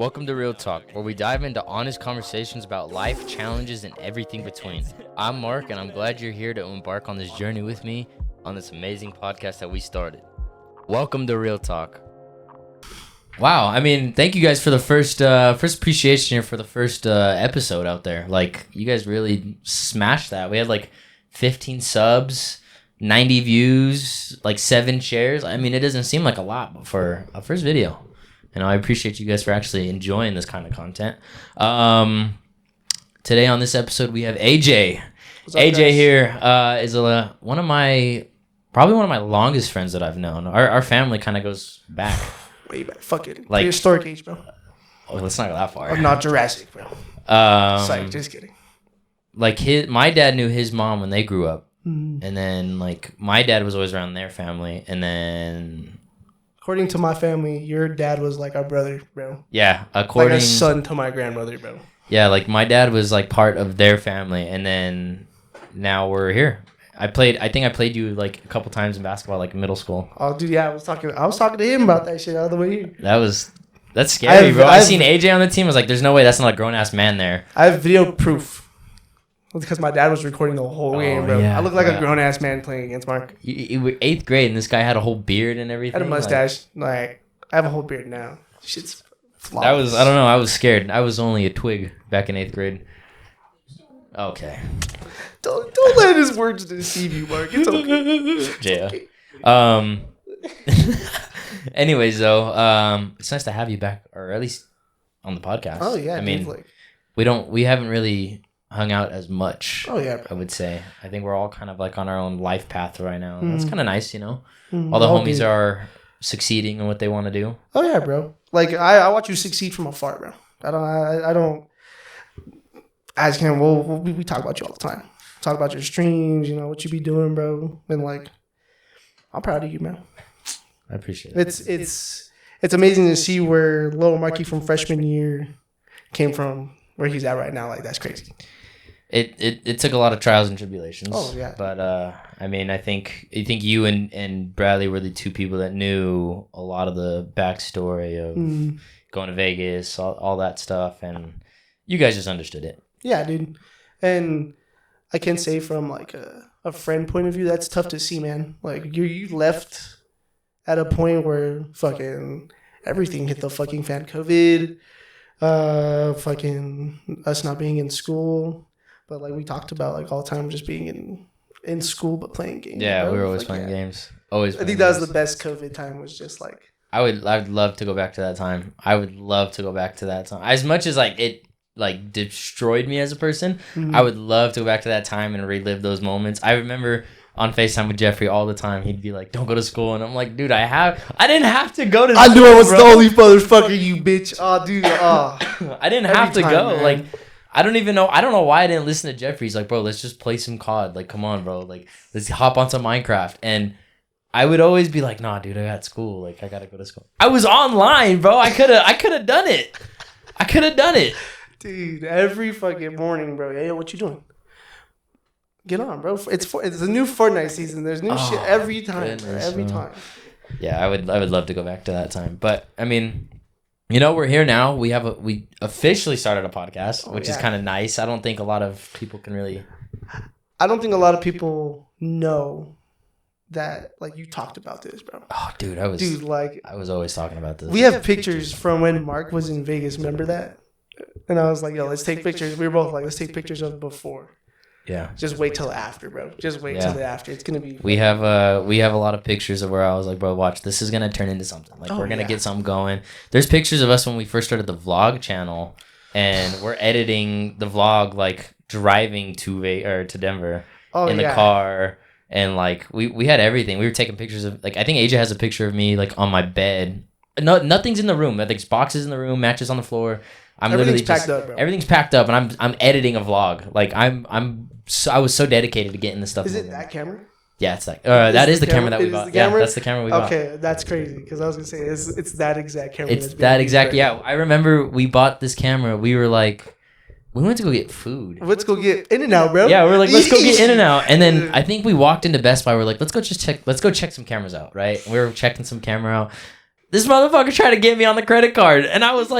Welcome to Real Talk, where we dive into honest conversations about life, challenges, and everything between. I'm Mark, and I'm glad you're here to embark on this journey with me on this amazing podcast that we started. Welcome to Real Talk. Wow, I mean, thank you guys for the first appreciation here for the first episode out there. Like, you guys really smashed that. We had like 15 subs, 90 views, like 7 shares. I mean, it doesn't seem like a lot, but for a first video. And I appreciate you guys for actually enjoying this kind of content. Today on this episode, we have AJ. What's up, AJ guys? Here is one of my longest friends that I've known. Our family kind of goes back. Way back. Fuck it. Like prehistoric age, bro. Oh, let's not go that far. I'm not Jurassic, bro. Sorry, just kidding. Like my dad knew his mom when they grew up. Mm-hmm. And then like my dad was always around their family. And then... According to my family, your dad was like our brother, bro. Yeah, like a son to my grandmother, bro. Yeah, like my dad was like part of their family, and then now we're here. I think I played you like a couple times in basketball, like in middle school. Oh, dude, yeah, I was talking to him about that shit all the way here. That's scary, bro. I seen AJ on the team. I was like, there's no way that's not a grown ass man there. I have video proof. Because my dad was recording the whole game, bro. Yeah, I look like a grown ass man playing against Mark. You were 8th grade, and this guy had a whole beard and everything. I had a mustache. Like I have a whole beard now. Shit's flawless. I don't know. I was scared. I was only a twig back in 8th grade. Okay. Don't let his words deceive you, Mark. It's okay. Yeah. Anyways, though, it's nice to have you back, or at least on the podcast. Oh yeah. I mean, definitely. we haven't really hung out as much. Oh yeah, bro. I would say. I think we're all kind of like on our own life path right now. That's kind of nice, you know. Mm-hmm. All the homies are succeeding in what they want to do. Oh yeah, bro. Like I watch you succeed from afar, bro. I don't. As can we talk about you all the time. Talk about your streams, you know what you be doing, bro. And like, I'm proud of you, man. I appreciate it. It's amazing to see where Lil Marky from freshman year came from, where he's at right now. Like that's crazy. It took a lot of trials and tribulations. Oh yeah. But I mean, I think you and Bradley were the two people that knew a lot of the backstory of going to Vegas, all that stuff, and you guys just understood it. Yeah, dude. And I can say from like a friend point of view, that's tough to see, man. Like you left at a point where fucking everything hit the fucking fan. COVID, fucking us not being in school. But like we talked about, like all the time, just being in school but playing games. Yeah, bro. we were always playing games. Always. I think that was the best COVID time. Was just like I'd love to go back to that time. I would love to go back to that time. As much as like it like destroyed me as a person, I would love to go back to that time and relive those moments. I remember on FaceTime with Jeffrey all the time. He'd be like, "Don't go to school," and I'm like, "Dude, I didn't have to go to school." I knew I was the only motherfucker, you bitch. Oh, dude. Oh. I didn't have to go. Man. Like. I don't know why I didn't listen to Jeffrey. He's like, bro, let's just play some COD. Like, come on, bro. Like, let's hop on some Minecraft. And I would always be like, nah, dude, I got school. Like, I gotta go to school. I was online, bro. I could have done it. I could have done it. Dude, every fucking morning, bro. Hey, what you doing? Get on, bro. It's a new Fortnite season. There's new shit every time, bro. Every time. Yeah, I would love to go back to that time. But I mean, you know, we're here now. We officially started a podcast, which is kind of nice. I don't think a lot of people can really. I don't think a lot of people know that like you talked about this, bro. Oh, dude, I was always talking about this. We have pictures from when Mark was in Vegas. Remember that? And I was like, yo, let's take pictures. We were both like, let's take pictures of before. Yeah. Just wait till after, bro. Just wait till the after. It's gonna be. We have a lot of pictures of where I was like, bro, watch. This is gonna turn into something. Like we're gonna get something going. There's pictures of us when we first started the vlog channel, and we're editing the vlog like driving to Denver in the car, and like we had everything. We were taking pictures of like I think AJ has a picture of me like on my bed. No, nothing's in the room. I think there's boxes in the room, matches on the floor. Everything's packed up, bro. Everything's packed up, and I'm editing a vlog. Like I was so dedicated to getting this stuff. Is it that camera? Yeah, it's like that is the camera that we bought. Yeah, that's the camera we bought. Okay, that's crazy because I was gonna say it's that exact camera. It's that exact. Yeah, I remember we bought this camera. We were like, we went to go get food. Let's go get In-N-Out, bro. Yeah, we were like, let's go get In-N-Out, and then I think we walked into Best Buy. We're like, let's go check some cameras out, right? We were checking some camera out. this motherfucker tried to get me on the credit card. And I was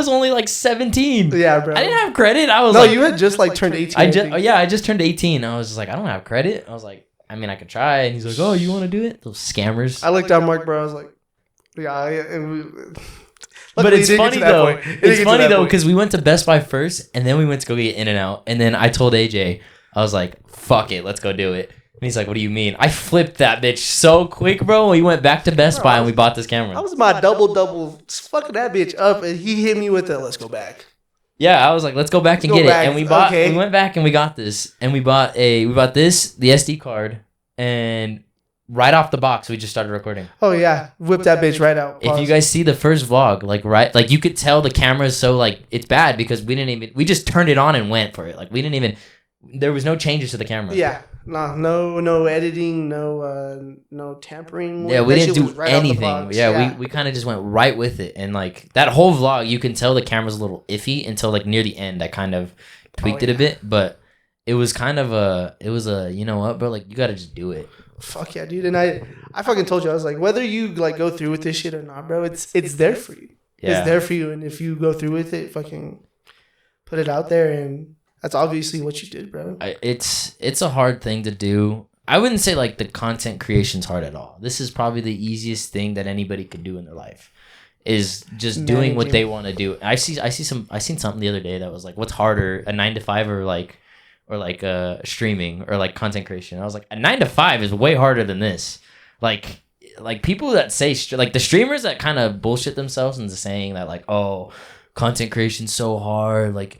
only like 17. Yeah, bro. I didn't have credit. I was no, you had just like turned 18. I just turned 18. I was just like, I don't have credit. I was like, I mean, I could try. And he's like, oh, you want to do it? Those scammers. I looked at Mark, bro. I was like, yeah. But it's funny though. It's funny though because we went to Best Buy first, and then we went to go get In-N-Out, and then I told AJ, I was like, "Fuck it, let's go do it." And he's like, "What do you mean?" I flipped that bitch so quick, bro. We went back to Best Buy and we bought this camera. I was my double fucking that bitch up, and he hit me with the let's go back. Yeah, I was like, let's go back and get it, and we bought. Okay. We went back and we got this, and we bought the SD card, and right off the box, we just started recording. Oh yeah, whip that bitch right out. Pause. If you guys see the first vlog, like you could tell the camera's so like it's bad because we just turned it on and went for it. Like there was no changes to the camera. Yeah, no editing, no tampering. Yeah, we didn't do anything. Yeah, we kind of just went right with it, and like that whole vlog, you can tell the camera's a little iffy until like near the end. I kind of tweaked it a bit, but it was kind of you know what, bro? Like you got to just do it. Fuck yeah, dude. And I fucking told you, I was like, whether you like go through with this shit or not, bro, it's there for you. Yeah. It's there for you. And if you go through with it, fucking put it out there. And that's obviously what you did, bro. It's a hard thing to do. I wouldn't say like the content creation's hard at all. This is probably the easiest thing that anybody could do in their life is just doing what they want to do. I seen something the other day that was like, what's harder, a 9 to 5 or like streaming or like content creation. I was like, a 9 to 5 is way harder than this. Like people that say like the streamers that kind of bullshit themselves into saying that like, oh, content creation's so hard. Like,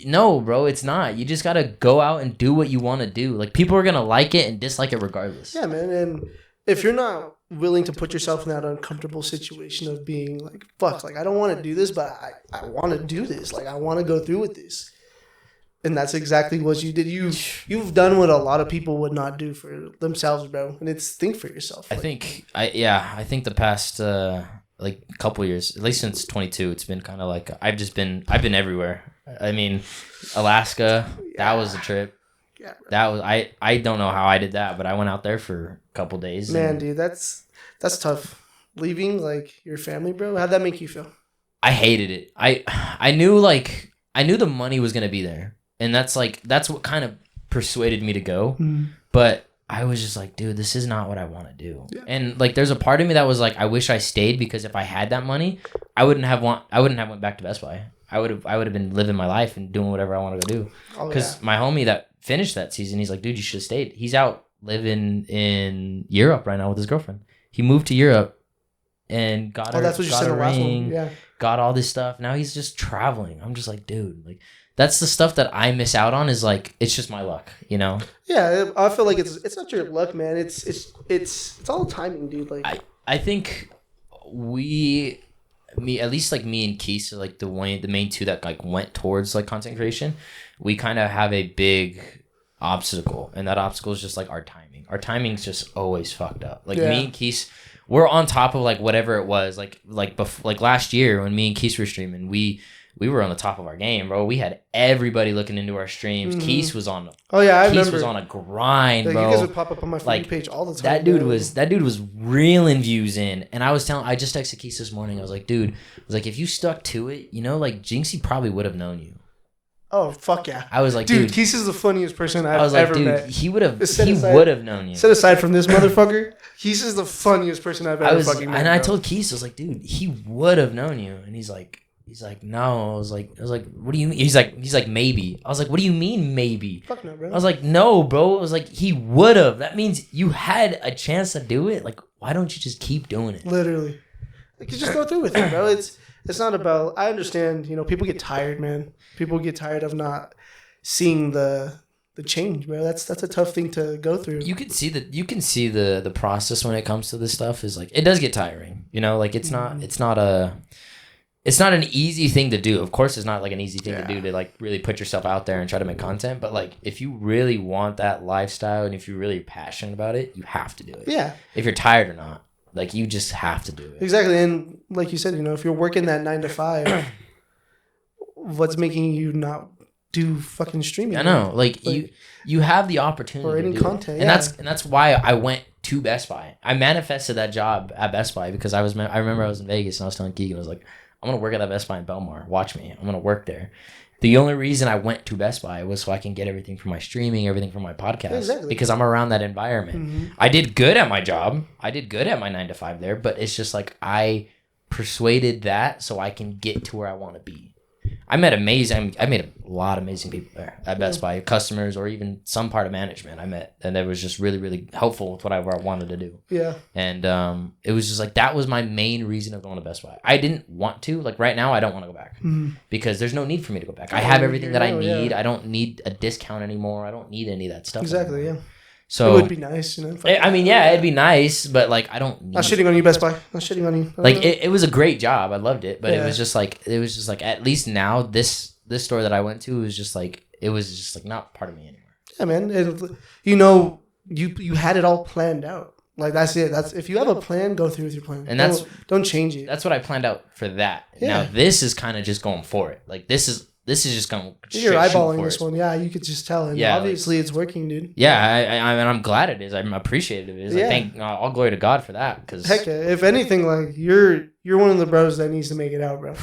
no, bro, it's not. You just gotta go out and do what you want to do. Like people are gonna like it and dislike it regardless. Yeah, man. And if you're not willing to put yourself in that uncomfortable situation of being like, fuck, like I don't want to do this, but I want to do this. Like I want to go through with this. And that's exactly what you did. You've done what a lot of people would not do for themselves, bro. And it's think for yourself. I think the past like couple years, at least since 22, it's been kind of like I've been everywhere. I mean, Alaska, that was a trip. Yeah, bro. That was I don't know how I did that, but I went out there for a couple days. Man, dude, that's tough. Leaving like your family, bro. How'd that make you feel? I hated it. I knew the money was gonna be there. And that's what kind of persuaded me to go. Mm. But I was just like, dude, this is not what I want to do. Yeah. And like, there's a part of me that was like, I wish I stayed because if I had that money, I wouldn't have went back to Best Buy. I would have been living my life and doing whatever I wanted to do. Because my homie that finished that season, he's like, dude, you should have stayed. He's out living in Europe right now with his girlfriend. He moved to Europe and got a ring, got all this stuff. Now he's just traveling. I'm just like, dude, like. That's the stuff that I miss out on is like it's just my luck, you know? Yeah, I feel like it's not your luck, man. It's all timing, dude. Like I think at least like me and Keith are like the main two that like went towards like content creation. We kind of have a big obstacle, and that obstacle is just like our timing. Our timing's just always fucked up. Like me and Keith, we're on top of like whatever it was. Like last year when me and Keith were streaming, we were on the top of our game, bro. We had everybody looking into our streams. Mm-hmm. Keith was on. Oh yeah, I remember. Keith was on a grind, bro. You guys would pop up on my Facebook page all the time. That dude was reeling views in, and I just texted Keith this morning. I was like, dude, if you stuck to it, you know, like Jinxie probably would have known you. Oh fuck yeah! I was like, dude, Keith is the funniest person I've ever met. He would have known you. Set aside from this motherfucker, Keith is the funniest person I've ever fucking met. And I told Keith, I was like, dude, he would have known you, and he's like, no. I was like, what do you mean? He's like, maybe. I was like, what do you mean, maybe? Fuck no, bro. I was like, no, bro. I was like, he would have. That means you had a chance to do it. Like, why don't you just keep doing it? Literally. Like, you just go through with it, bro. It's not about, I understand, you know, people get tired, man. People get tired of not seeing the change, bro. That's a tough thing to go through. You can see the process when it comes to this stuff is like, it does get tiring, you know, like it's not an easy thing to do. Of course, it's not like an easy thing to do to like really put yourself out there and try to make content. But like, if you really want that lifestyle and if you're really passionate about it, you have to do it. Yeah. If you're tired or not, like you just have to do it. Exactly. And like you said, you know, if you're working that 9 to 5, what's making you not do fucking streaming? I know. Like you have the opportunity or any to do content. it. And that's why I went to Best Buy. I manifested that job at Best Buy because I remember I was in Vegas and I was telling Keegan, I was like, I'm going to work at that Best Buy in Belmar. Watch me. I'm going to work there. The only reason I went to Best Buy was so I can get everything from my streaming, everything from my podcast, Exactly. because I'm around that environment. I did good at my job. I did good at my 9 to 5 there, but it's just like I persuaded that so I can get to where I want to be. I made a lot of amazing people there at Best Buy, customers or even some part of management I met, and that was just really, really helpful with whatever I wanted to do. Yeah. And it was just like, that was my main reason of going to Best Buy. I didn't want to, like right now, I don't want to go back because there's no need for me to go back. I have everything that I need. Yeah. I don't need a discount anymore. I don't need any of that stuff Exactly, anymore. yeah. So it would be nice, you know. I mean, yeah, it'd be nice, but like I don't need Not shitting on you, Best Buy. Not shitting on you. Like it was a great job. I loved it, but it was just like at least now this store that I went to was just like not part of me anymore. Yeah, man. You know, you had it all planned out. Like that's it. That's if you have a plan, go through with your plan. And don't change it. That's what I planned out for that. Yeah. Now this is kind of just going for it. Like this is just going. You're eyeballing this one. Yeah, you could just tell. And yeah, obviously it's working, dude. Yeah, I'm glad it is. I'm appreciative it is. I thank all glory to God for that. Cause heck yeah. If anything, like you're one of the bros that needs to make it out, bro.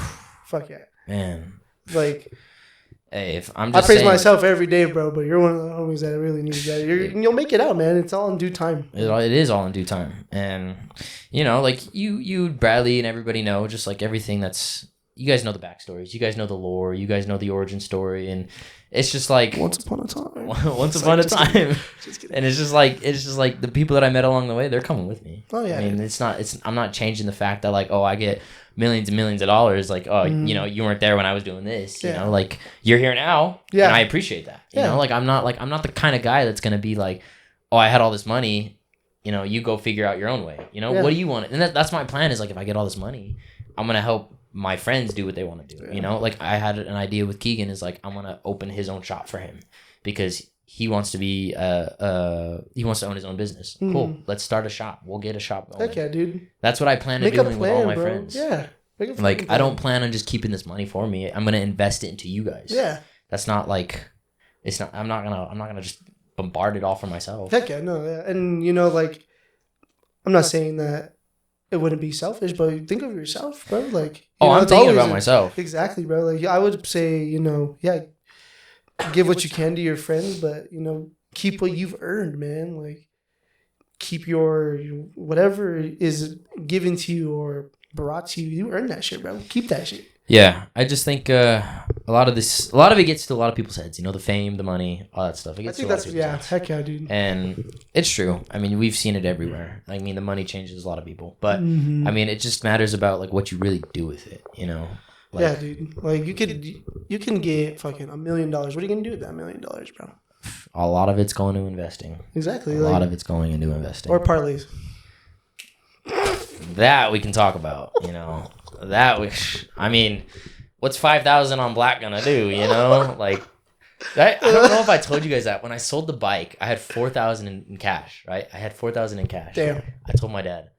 Fuck yeah, man. Like, hey, if I'm just I praise myself every day, bro. But you're one of the homies that really needs that. You'll make it out, man. It's all in due time. It is all in due time, and you know, like you, Bradley, and everybody know just like everything that's. You guys know the backstories. You guys know the lore. You guys know the origin story, and it's just like once upon a time. Once upon a time, and it's just like the people that I met along the way. They're coming with me. Oh yeah. I mean, I'm not changing the fact that like I get millions and millions of dollars. Like you know, you weren't there when I was doing this. You know, like you're here now. Yeah. And I appreciate that. You know, like I'm not the kind of guy that's gonna be like, I had all this money. You know, you go figure out your own way. You know, what do you want? And that's my plan. Is like if I get all this money, I'm gonna help my friends do what they want to do. You know, like I had an idea with Keegan is like I'm gonna open his own shop for him because he wants to be he wants to own his own business. Cool, let's start a shop. We'll get a shop going. Heck yeah, dude. That's what I plan on doing with all my friends. Yeah, like I don't plan on just keeping this money for me. I'm gonna invest it into you guys. Yeah, that's not like it's not. I'm not gonna just bombard it all for myself. Heck yeah, no, yeah. And you know, like I'm not saying that it wouldn't be selfish, but think of yourself, bro. Like, I'm thinking about myself. Exactly, bro. Like, I would say, you know, give what you can to your friends, but you know, keep what you've earned, man. Like, keep your whatever is given to you or brought to you. You earned that shit, bro. Keep that shit. Yeah, I just think a lot of it gets to a lot of people's heads. You know, the fame, the money, all that stuff. It gets to a lot of people's heads. Heck yeah, dude. And it's true. I mean, we've seen it everywhere. I mean, the money changes a lot of people, but I mean, it just matters about like what you really do with it. You know. Like, yeah, dude. Like you can get fucking $1 million. What are you gonna do with that $1 million, bro? A lot of it's going to investing. Exactly. A lot of it's going into investing. Or parlays. That we can talk about. You know. I mean, what's 5,000 on black gonna do? You know, like I don't know if I told you guys that when I sold the bike, I had 4,000 in cash. Right, I had 4,000 in cash. Damn. I told my dad,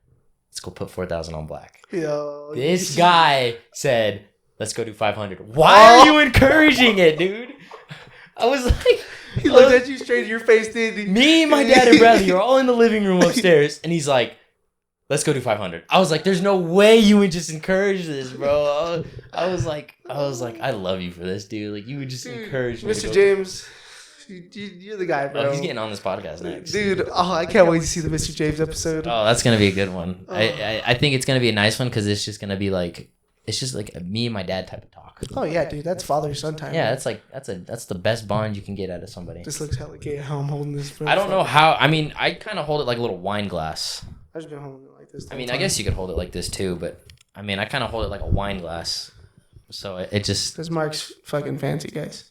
let's go put 4,000 on black. Yo, this guy said, let's go do 500. Why are you encouraging it, dude? I was like, he looked at you straight in your face, dude. Me, my dad, and Bradley are all in the living room upstairs, and he's like, let's go do 500. I was like, there's no way you would just encourage this, bro. I was like, I love you for this, dude. Like, you would just encourage me. Mr. James, you're the guy, bro. Oh, he's getting on this podcast next. Dude, I can't wait to see the Mr. James episode. Oh, that's going to be a good one. I think it's going to be a nice one because it's just going to be like, it's just like a me and my dad type of talk. Oh, yeah, dude. That's father-son time. Yeah, that's the best bond you can get out of somebody. This looks hella gay how I'm holding this. I don't know how. I mean, I kind of hold it like a little wine glass. I just been holding it like this. I mean, I guess you could hold it like this too, but I mean, I kind of hold it like a wine glass. So it just. This Mark's fucking fancy, guys.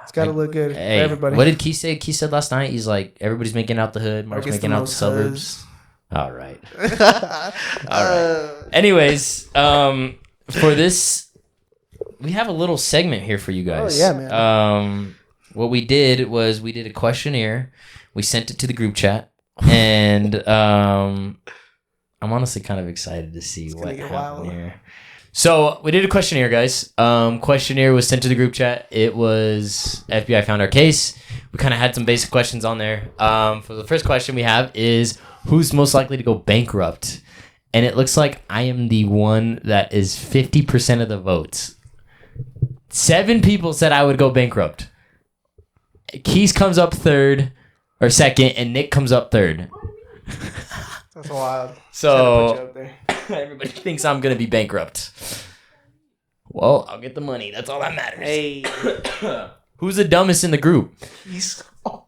It's got to look good for everybody. What did Keith say? Keith said last night, he's like, everybody's making out the hood. Mark's making out the suburbs. All right. All right. Anyways, for this, we have a little segment here for you guys. Oh, yeah, man. What we did was we did a questionnaire. We sent it to the group chat. And I'm honestly kind of excited to see what happened here. So we did a questionnaire, guys. Questionnaire was sent to the group chat. It was FBI found our case. We kind of had some basic questions on there. For the first question we have is, who's most likely to go bankrupt? And it looks like I am the one that is 50% of the votes. 7 people said I would go bankrupt. Keys comes up third or second, and Nick comes up third. That's wild. So everybody thinks I'm gonna be bankrupt. Well, I'll get the money. That's all that matters. Hey. Who's the dumbest in the group?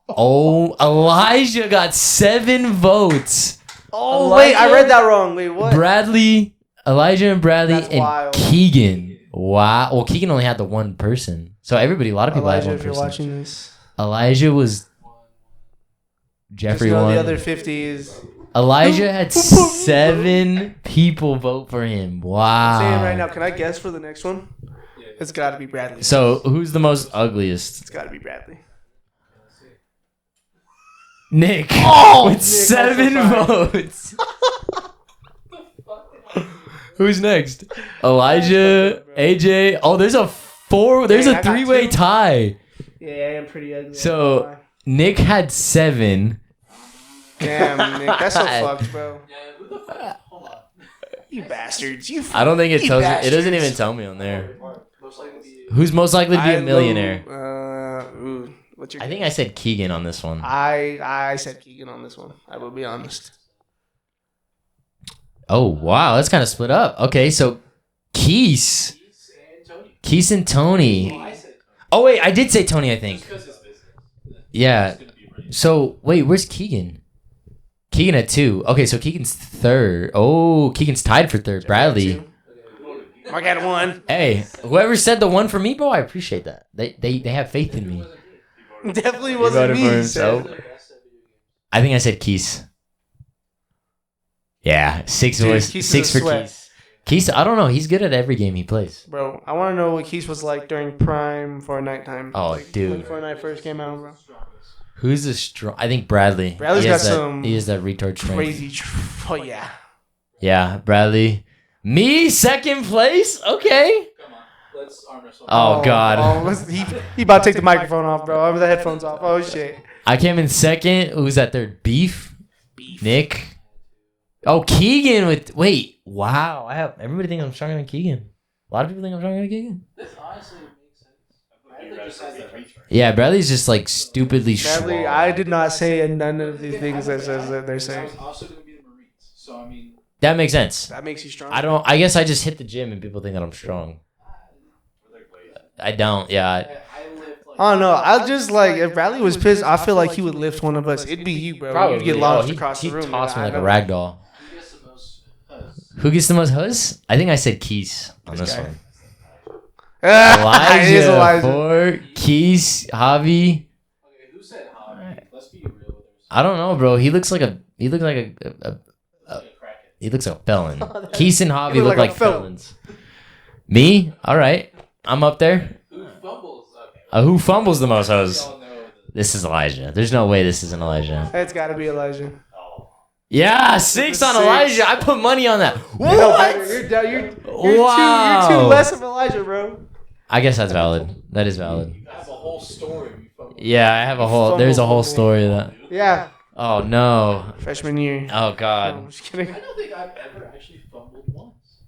Oh, Elijah got 7 votes. Oh, Elijah, wait, I read that wrong. Wait, what? Elijah and Bradley, That's and wild. Keegan. Wow. Well, Keegan only had the one person. So a lot of people Elijah, had one if you're person. watching this. Elijah was Jeffrey Just know won. the other 50 is... Elijah had 7 people vote for him. Wow. I'm saying right now, can I guess for the next one? It's got to be Bradley. So who's the most ugliest? It's got to be Bradley. Nick. Oh, with Nick, 7 votes. Who's next? Elijah, AJ. Oh, there's a 3-way two. tie. Yeah, I am pretty ugly. So Nick had 7. Damn, Nick, that's so fucked, bro. You bastards. I don't think it You tells you. It doesn't bastards. even tell me on there. Who's most likely to be a millionaire? What's your I think I said Keegan on this one. I said Keegan on this one. I will be honest. Oh, wow. That's kind of split up. Okay, so Keese and Tony. Oh, wait. I did say Tony, I think. Yeah. So, wait. Where's Keegan? Keegan at 2. Okay, so Keegan's third. Oh, Keegan's tied for third. Bradley. Mark had 1. Hey, whoever said the 1 for me, bro, I appreciate that. They have faith in me. Definitely wasn't voted for me. himself. I think I said Keese. Yeah, 6 Dude, was Keese is 6 a for sweat. Keese. Keese, I don't know. He's good at every game he plays. Bro, I want to know what Keith was like during prime Fortnite time. Oh, like, dude. When Fortnite first came out, bro. Who's the strong? I think Bradley. Bradley's He has got that- some He has that retard strength. Crazy. Oh, yeah. Yeah, Bradley. Me, second place? Okay. Come on, let's arm wrestle. Oh, God. He about to take the microphone off, bro. The headphones off. Oh, shit. I came in second. Who's that third? Beef? Nick? Oh, Keegan with... Wait. Wow. Everybody thinks I'm stronger than Keegan. A lot of people think I'm stronger than Keegan. This honestly makes sense. Bradley just has that reach. Yeah, Bradley's just like stupidly Bradley, strong. I did not say none of these things that they're saying. It's also going to be the Marines. So, I mean, That makes sense. That makes you strong. I guess I just hit the gym and people think that I'm strong. I don't. Yeah. I lift like. I don't know. I just like if Bradley was pissed, I feel like he would lift one of us. It'd be you, bro. You'd get launched across the room. He tossed me I like a know. rag doll. Who gets the most Who gets the most huzz? I think I said Keys on this guy. one. It is Elijah for Keys, Javi. Okay, who said hobby? Let's be real with ourselves. I don't know, bro. He looks like a Like a crackhead. he looks like a felon. Keys and Javi He look look like a like felon. felons. Me? All right. I'm up there. Who fumbles? Okay. Who fumbles the most We huzz? all know that. This is Elijah. There's no way this isn't Elijah. It's got to be Elijah. Yeah, 6 on 6. Elijah. I put money on that. No, bro, What? you're down. You're Wow. two less of Elijah, bro. I guess that's valid. That is valid. You have a whole story. You fumble. Yeah, I have a whole. There's a whole story of that. Yeah, Oh no. freshman year. Oh No, God. I'm just kidding. I don't think I've ever actually fumbled once.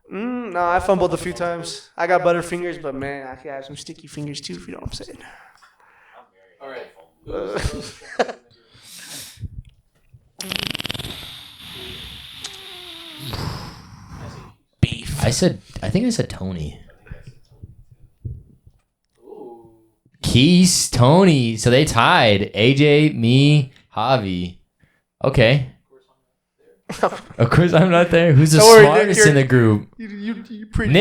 No, I fumbled a few times. I got butterfingers, but man, I could have some sticky fingers too, if you know what I'm saying. All right. Who's the most strong in the group? Beef. I think I said Tony. Ooh. Keys, Tony. So they tied. AJ, me, Javi. Okay. Of course I'm not there. Who's the Don't worry, Nick, smartest you're- in the group? You pretty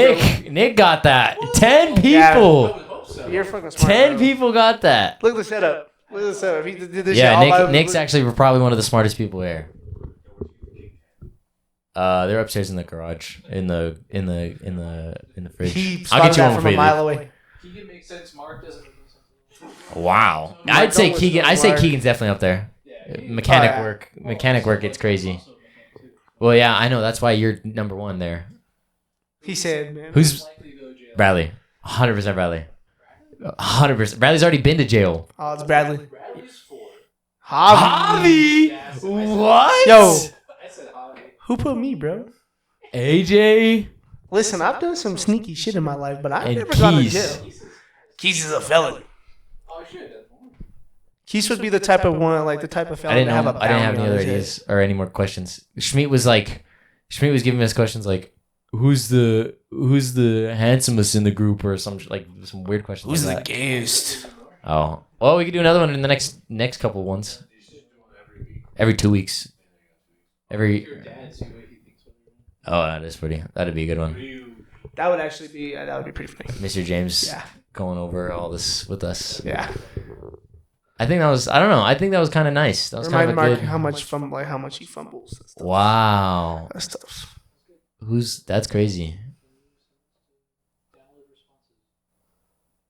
Nick got that. 10 I people. would hope so. You're fucking smart. 10 bro. people got that. Look at the setup. Look at the setup. He did this Yeah, shit all by Nick's actually probably one of the smartest people here. They're upstairs in the garage, in the fridge. He I'll spotted get you that one from for a you. mile away. Keegan makes sense. Mark doesn't make sense. Wow. Mike I'd say Owens Keegan. is I say smart. Keegan's definitely up there. Yeah. Mechanic Oh, yeah. work. Mechanic work. It's crazy. Also a mechanic, too. Well, yeah, I know. That's why you're number 1 there. He said, man. Who's Likely to go to jail. Bradley? 100% Bradley. 100%. Bradley's already been to jail. Oh, it's Bradley. Bradley's 4. Javi. Yeah, What? Yo, I said Javi. who put me, bro? AJ Listen, I've done some sneaky shit in my life, but I've and never gone to Keys. jail. Keys is a felon. Oh shit. Keys would be the type of one, like the type of I felon didn't to have know. a I didn't have bounty any on other his head. ideas or any more questions. Schmeat was giving us questions like, who's the handsomest in the group or some weird questions. Who's like the that. gayest? Oh, well, we could do another one in the next couple ones. Every 2 weeks. Every. Oh, that'd be a good one. That would actually be pretty funny. Mr. James Yeah. going over all this with us. Yeah. I think that was. I don't know. I think that was kind of nice. That was kind Remind of a Mark good. how much he fumbles. And stuff. Wow. That stuff. That's crazy.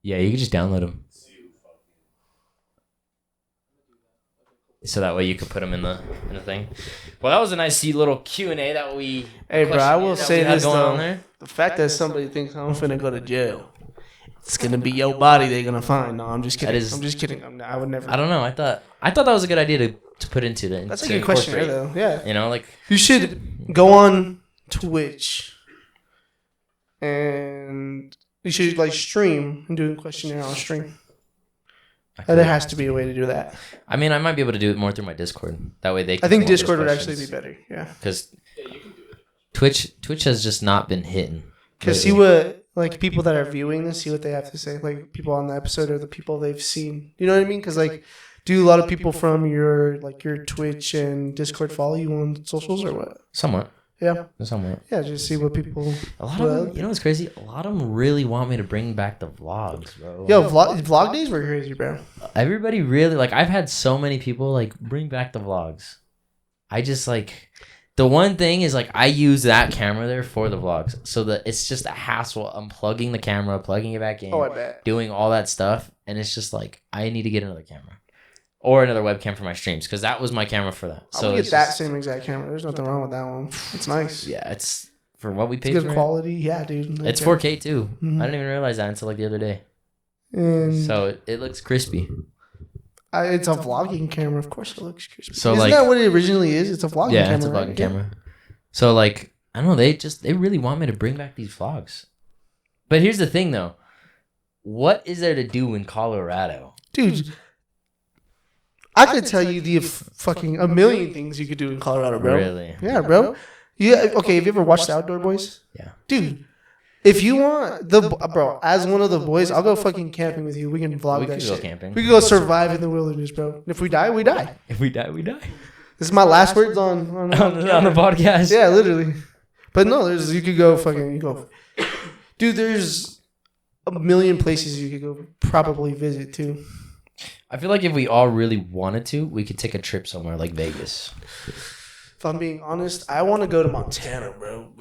Yeah, you could just download them. So that way you could put them in the thing. Well, that was a nice little Q&A that we. Hey, bro, I will that say we had this going on though: there. the fact that somebody thinks I'm finna go to jail, it's gonna be your body they're gonna find. No, I'm just kidding. That is- I'm just kidding. I would never. I don't know. I thought that was a good idea to put into the. That's a to good question, incorporate. though. Yeah, You know, like you should go on Twitch, and you should like stream and do a questionnaire on stream. And there has to be a way to do that. I mean, I might be able to do it more through my Discord. That way they. I think Discord would actually be better. Yeah, because Twitch has just not been hitting. because see what like people that are viewing this, see what they have to say. Like people on the episode or the people they've seen. You know what I mean? Because like, do a lot of people from your Twitch and Discord follow you on socials or what? Somewhat. Yeah, Somewhat. yeah. Just see what people. A lot of them, you know what's crazy? A lot of them really want me to bring back the vlogs, bro. Yo, vlog days were crazy, bro. Everybody really I've had so many people bring back the vlogs. I just the one thing is I use that camera there for the vlogs, so that it's just a hassle unplugging the camera, plugging it back in, Oh, I bet. doing all that stuff, and it's just I need to get another camera or another webcam for my streams because that was my camera for that. So So I'll get it's that just- same exact camera. There's nothing wrong with that one. It's nice. yeah, it's for what we It's paid good for. quality. Yeah, dude. It's Okay. 4K too. Mhm. I didn't even realize that until the other day. And So it looks crispy. it's a vlogging camera. Of course, it looks crispy. So, Isn't that what it originally is? It's a vlogging camera. Yeah, it's a vlogging right? camera. So I don't know, they really want me to bring back these vlogs. But here's the thing though. What is there to do in Colorado? Dude, I could tell you the fucking a million things you could do in Colorado, bro. Really? Yeah, bro. Yeah. Okay. Have you ever watched the Outdoor Boys? Yeah. Dude, if you want bro, as one of the boys, I'll go fucking camping with you. We can vlog We that could go shit. camping. We could go survive in the wilderness, bro. If we die, we die. If we die, we die. This is my last words on on the podcast. Yeah, literally. But no, you could go dude, there's a million places you could go probably visit too. I feel like if we all really wanted to, we could take a trip somewhere like Vegas. If I'm being honest, I want to go to Montana, bro.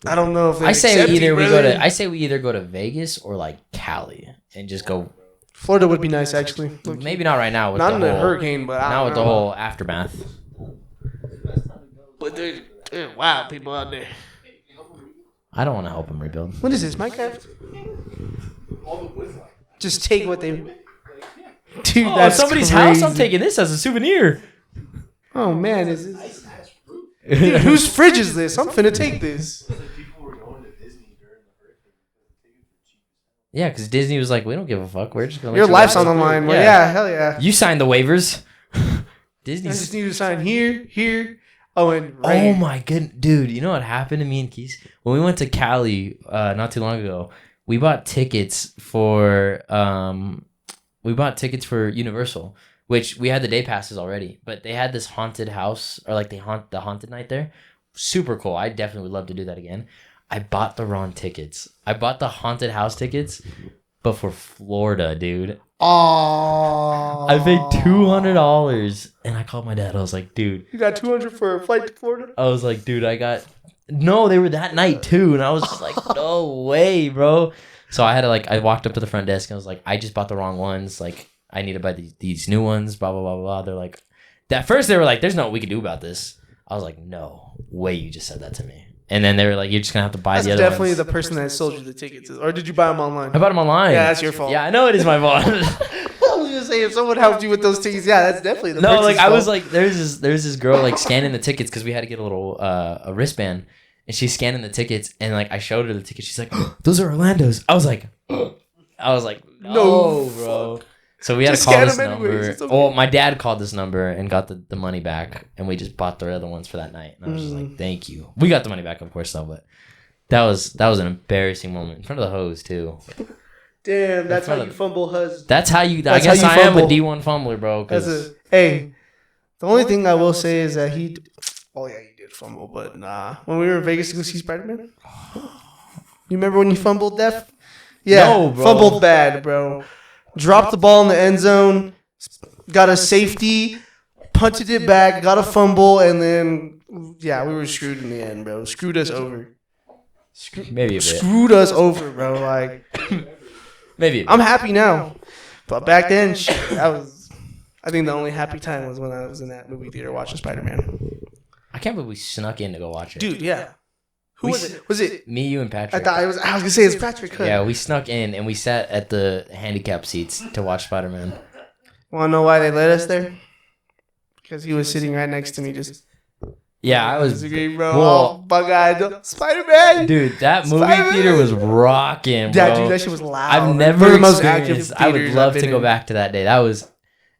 I don't know if they I say accept you, we brother. either go to Vegas or Cali and just go. Florida would be nice, actually. Maybe not right now with Not the in whole a hurricane, but I not don't with know. the whole aftermath. But there's wild people out there. I don't want to help him rebuild. What is this, Minecraft? Just take what they. Dude, that's somebody's house. I'm crazy. taking this as a souvenir. Oh man, is this? Dude, whose fridge is this? I'm finna take this. Yeah, because Disney was like, we don't give a fuck. We're just gonna. let Your you life's guys- on the line. Well, yeah, hell yeah. You signed the waivers. I Disney's. just need to sign here. Oh, and right. Oh my goodness, dude! You know what happened to me and Keys when we went to Cali not too long ago? We bought tickets for Universal, which we had the day passes already, but they had this haunted house or the haunted night there. Super cool. I definitely would love to do that again. I bought the wrong tickets. I bought the haunted house tickets, but for Florida, dude. Oh, I paid $200, and I called my dad. I was like, dude. You got 200 for a flight to Florida? I was like, dude, no, they were that night too. And I was just like, no way, bro. So I had to I walked up to the front desk and I was like, I just bought the wrong ones. I need to buy these new ones, blah, blah, blah, blah. They're like, at first they were like, there's nothing we can do about this. I was like, no way you just said that to me. And then they were like, you're just going to have to buy That's the other definitely ones. the person that sold you the tickets. Or did you buy them online? I bought them online. Yeah, that's your fault. Yeah, I know it is my fault. gonna say if someone helped you with those tickets, yeah, that's definitely the No, like person's I was fault. like, there's this girl like scanning the tickets because we had to get a little a wristband, and she's scanning the tickets, and like I showed her the ticket. She's like, oh, those are Orlando's. I was like, no, bro. So we had Just to call scan this them anyways, number. it's okay. Well, my dad called this number and got the money back, and we just bought the other ones for that night. And I was just like, thank you. We got the money back, of course, though, but that was an embarrassing moment in front of the hose too. Damn, that's how front you of- fumble, hus. That's how you. I That's guess how you I am a fumble. D1 fumbler, bro. That's 'Cause it. Hey, the only thing I will say is that he. Oh yeah, he did fumble, but nah. When we were in Vegas to go see Spider-Man, you remember when you fumbled, Def? Yeah, No, bro. fumbled bad, bro. Dropped the ball in the end zone, got a safety, punted it back, got a fumble, and then yeah, we were screwed in the end, bro. Screwed us over. maybe a bit. Screwed us over, bro. Like Maybe a bit. I'm happy now, but back then, shit, I think the only happy time was when I was in that movie theater watching Spider-Man. I can't believe we snuck in to go watch it. Dude, yeah. Who was it? Was it? Me, you, and Patrick. I thought I was gonna say it's Patrick. Huh? Yeah, we snuck in and we sat at the handicap seats to watch Spider-Man. Want to know why they let us there? Because he was sitting right next to me, just. Yeah, I was. Disagree, bro. Well, Oh, bug-eyed Spider-Man. dude, that movie Spider-Man. theater was rocking, bro. Yeah, dude, that shit was loud. I've One never of the most active experienced. I would theaters love I've to been go in. back to that day. That was,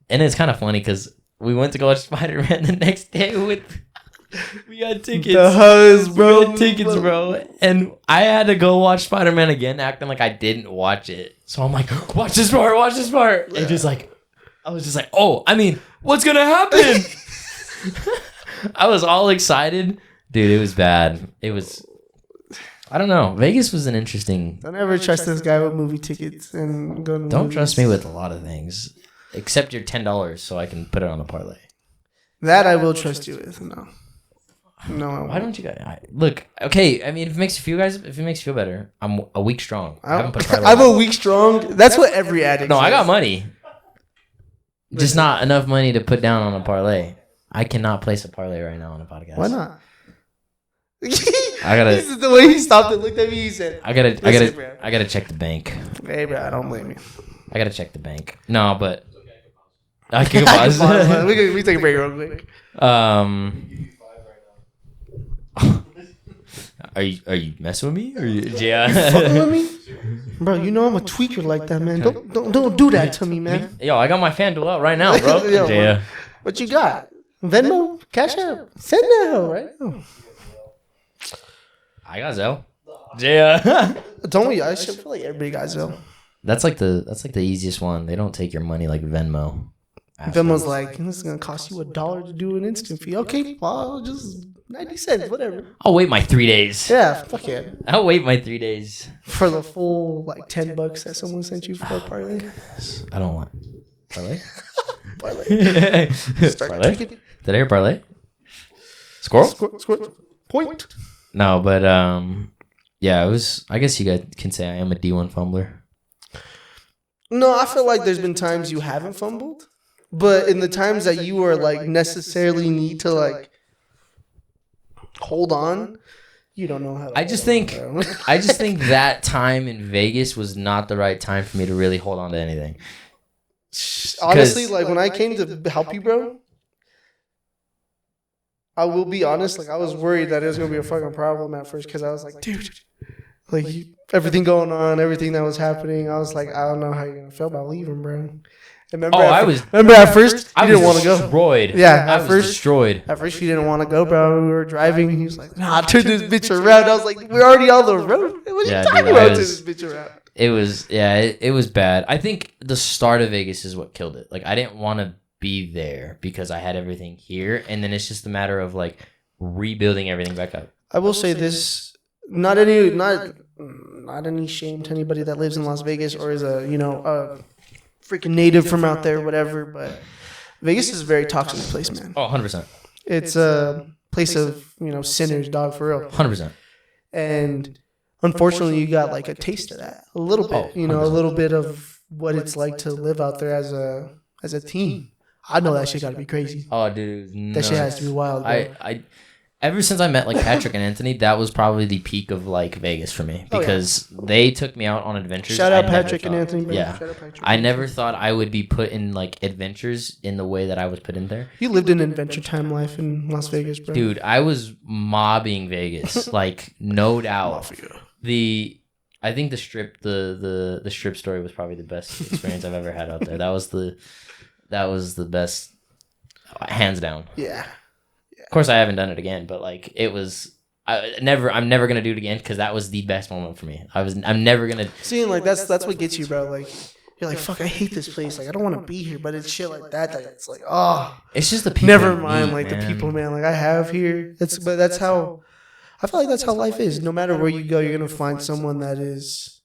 and it's kind of funny because we went to go watch Spider-Man the next day with. We got tickets. The huzz, bro. We had tickets, bro. And I had to go watch Spider-Man again, acting like I didn't watch it. So I'm like, watch this part, watch this part. And just like, I was just like, oh, I mean, what's gonna happen? I was all excited. Dude, it was bad. It was, I don't know. Vegas was an interesting. Don't ever trust this guy with movie tickets and go to Don't movies. trust me with a lot of things. Except your $10 so I can put it on a parlay. That I will trust you with. No, I won't. Why don't you guys look? Okay, I mean, if it makes you feel better, I'm a week strong. I haven't put a parlay I'm on. a week strong. That's what every addict. No, I got says. money. Just not enough money to put down on a parlay. I cannot place a parlay right now on a podcast. Why not? I gotta- This is the way he stopped and looked at me. He said, I gotta Listen, bro. I gotta check the bank. "Hey, bro, I don't blame you." I gotta check the bank. No, but I can I pause. can pause. we take a break real quick. Are you messing with me? Or yeah. Fucking with me, bro. You know I'm a tweaker like that, man. Don't do that to me, man. Yo, I got my FanDuel out right now, bro. Yo, yeah. What you got? Venmo, Cash App, send that hoe right now. I got Zelle. Yeah. Don't we? I should feel like everybody got Zelle. That's like the easiest one. They don't take your money like Venmo. Venmo's like, this is gonna cost you $1 to do an instant fee. Okay, well, just 90 cents, whatever. I'll wait my 3 days. Yeah, fuck yeah. I'll wait my 3 days. For the full like $10 that someone sent you for a parlay. I don't want parlay. Parlay. Start Parlay? tweaking. Did I hear parlay? Squirrel? Squirt. Point. No, but yeah, it was. I guess you guys can say I am a D1 fumbler. No, I feel like there's been times you haven't fumbled, but in the times that you are like necessarily need to like hold on, you don't know how to I just hold on, think bro. I just think that time in Vegas was not the right time for me to really hold on to anything. Honestly, like when I came to help you, bro, I will be honest, like I was worried that it was gonna be a fucking problem at first because I was like, dude, like everything going on, everything that was happening, I was like, I don't know how you're gonna feel about leaving, bro. And remember, remember at first you didn't want to go. Destroyed. Yeah, I at was first. destroyed. At first, you didn't want to go, bro. We were driving. He was like, "Nah, turn this bitch around." I was like, "We're already on the road. What Yeah, you talking dude, about? I Turn was- this bitch around." It was it was bad. I think the start of Vegas is what killed it. Like I didn't want to be there because I had everything here, and then it's just a matter of like rebuilding everything back up. I will say this: not any shame to anybody that lives in Las Vegas or is a freaking native from out there, whatever. But Vegas is a very toxic place, man. Oh, 100%. It's a place of sinners, dog, for real. 100%. And unfortunately, you got like a taste of that, a little bit, a little bit of what it's like to live out there as a teen. I know that shit got to be crazy. Oh, dude, That shit has to be wild. Bro. I ever since I met like Patrick and Anthony, that was probably the peak of like Vegas for me Oh, yeah. because they took me out on adventures. Shout out I never Patrick and thought- Anthony. Bro. Yeah. Shout out Patrick. I never thought I would be put in like adventures in the way that I was put in there. You lived an Adventure Time life in Las Vegas, bro. Dude, I was mobbing Vegas, like no doubt. I think the strip the strip story was probably the best experience I've ever had out there. That was the best, hands down. Yeah. Of course, I haven't done it again, but like it was. I'm never gonna do it again because that was the best moment for me. I'm never gonna. Seeing like that's what gets you, bro. Like you're like, fuck, I hate this place. Like I don't want to be here, but it's shit like that. That it's like, oh, It's just the people. never you mind. meet, Like man. the people, man. Like I have here. That's how. I feel like that's how life is. No matter where you go, you're gonna find someone that is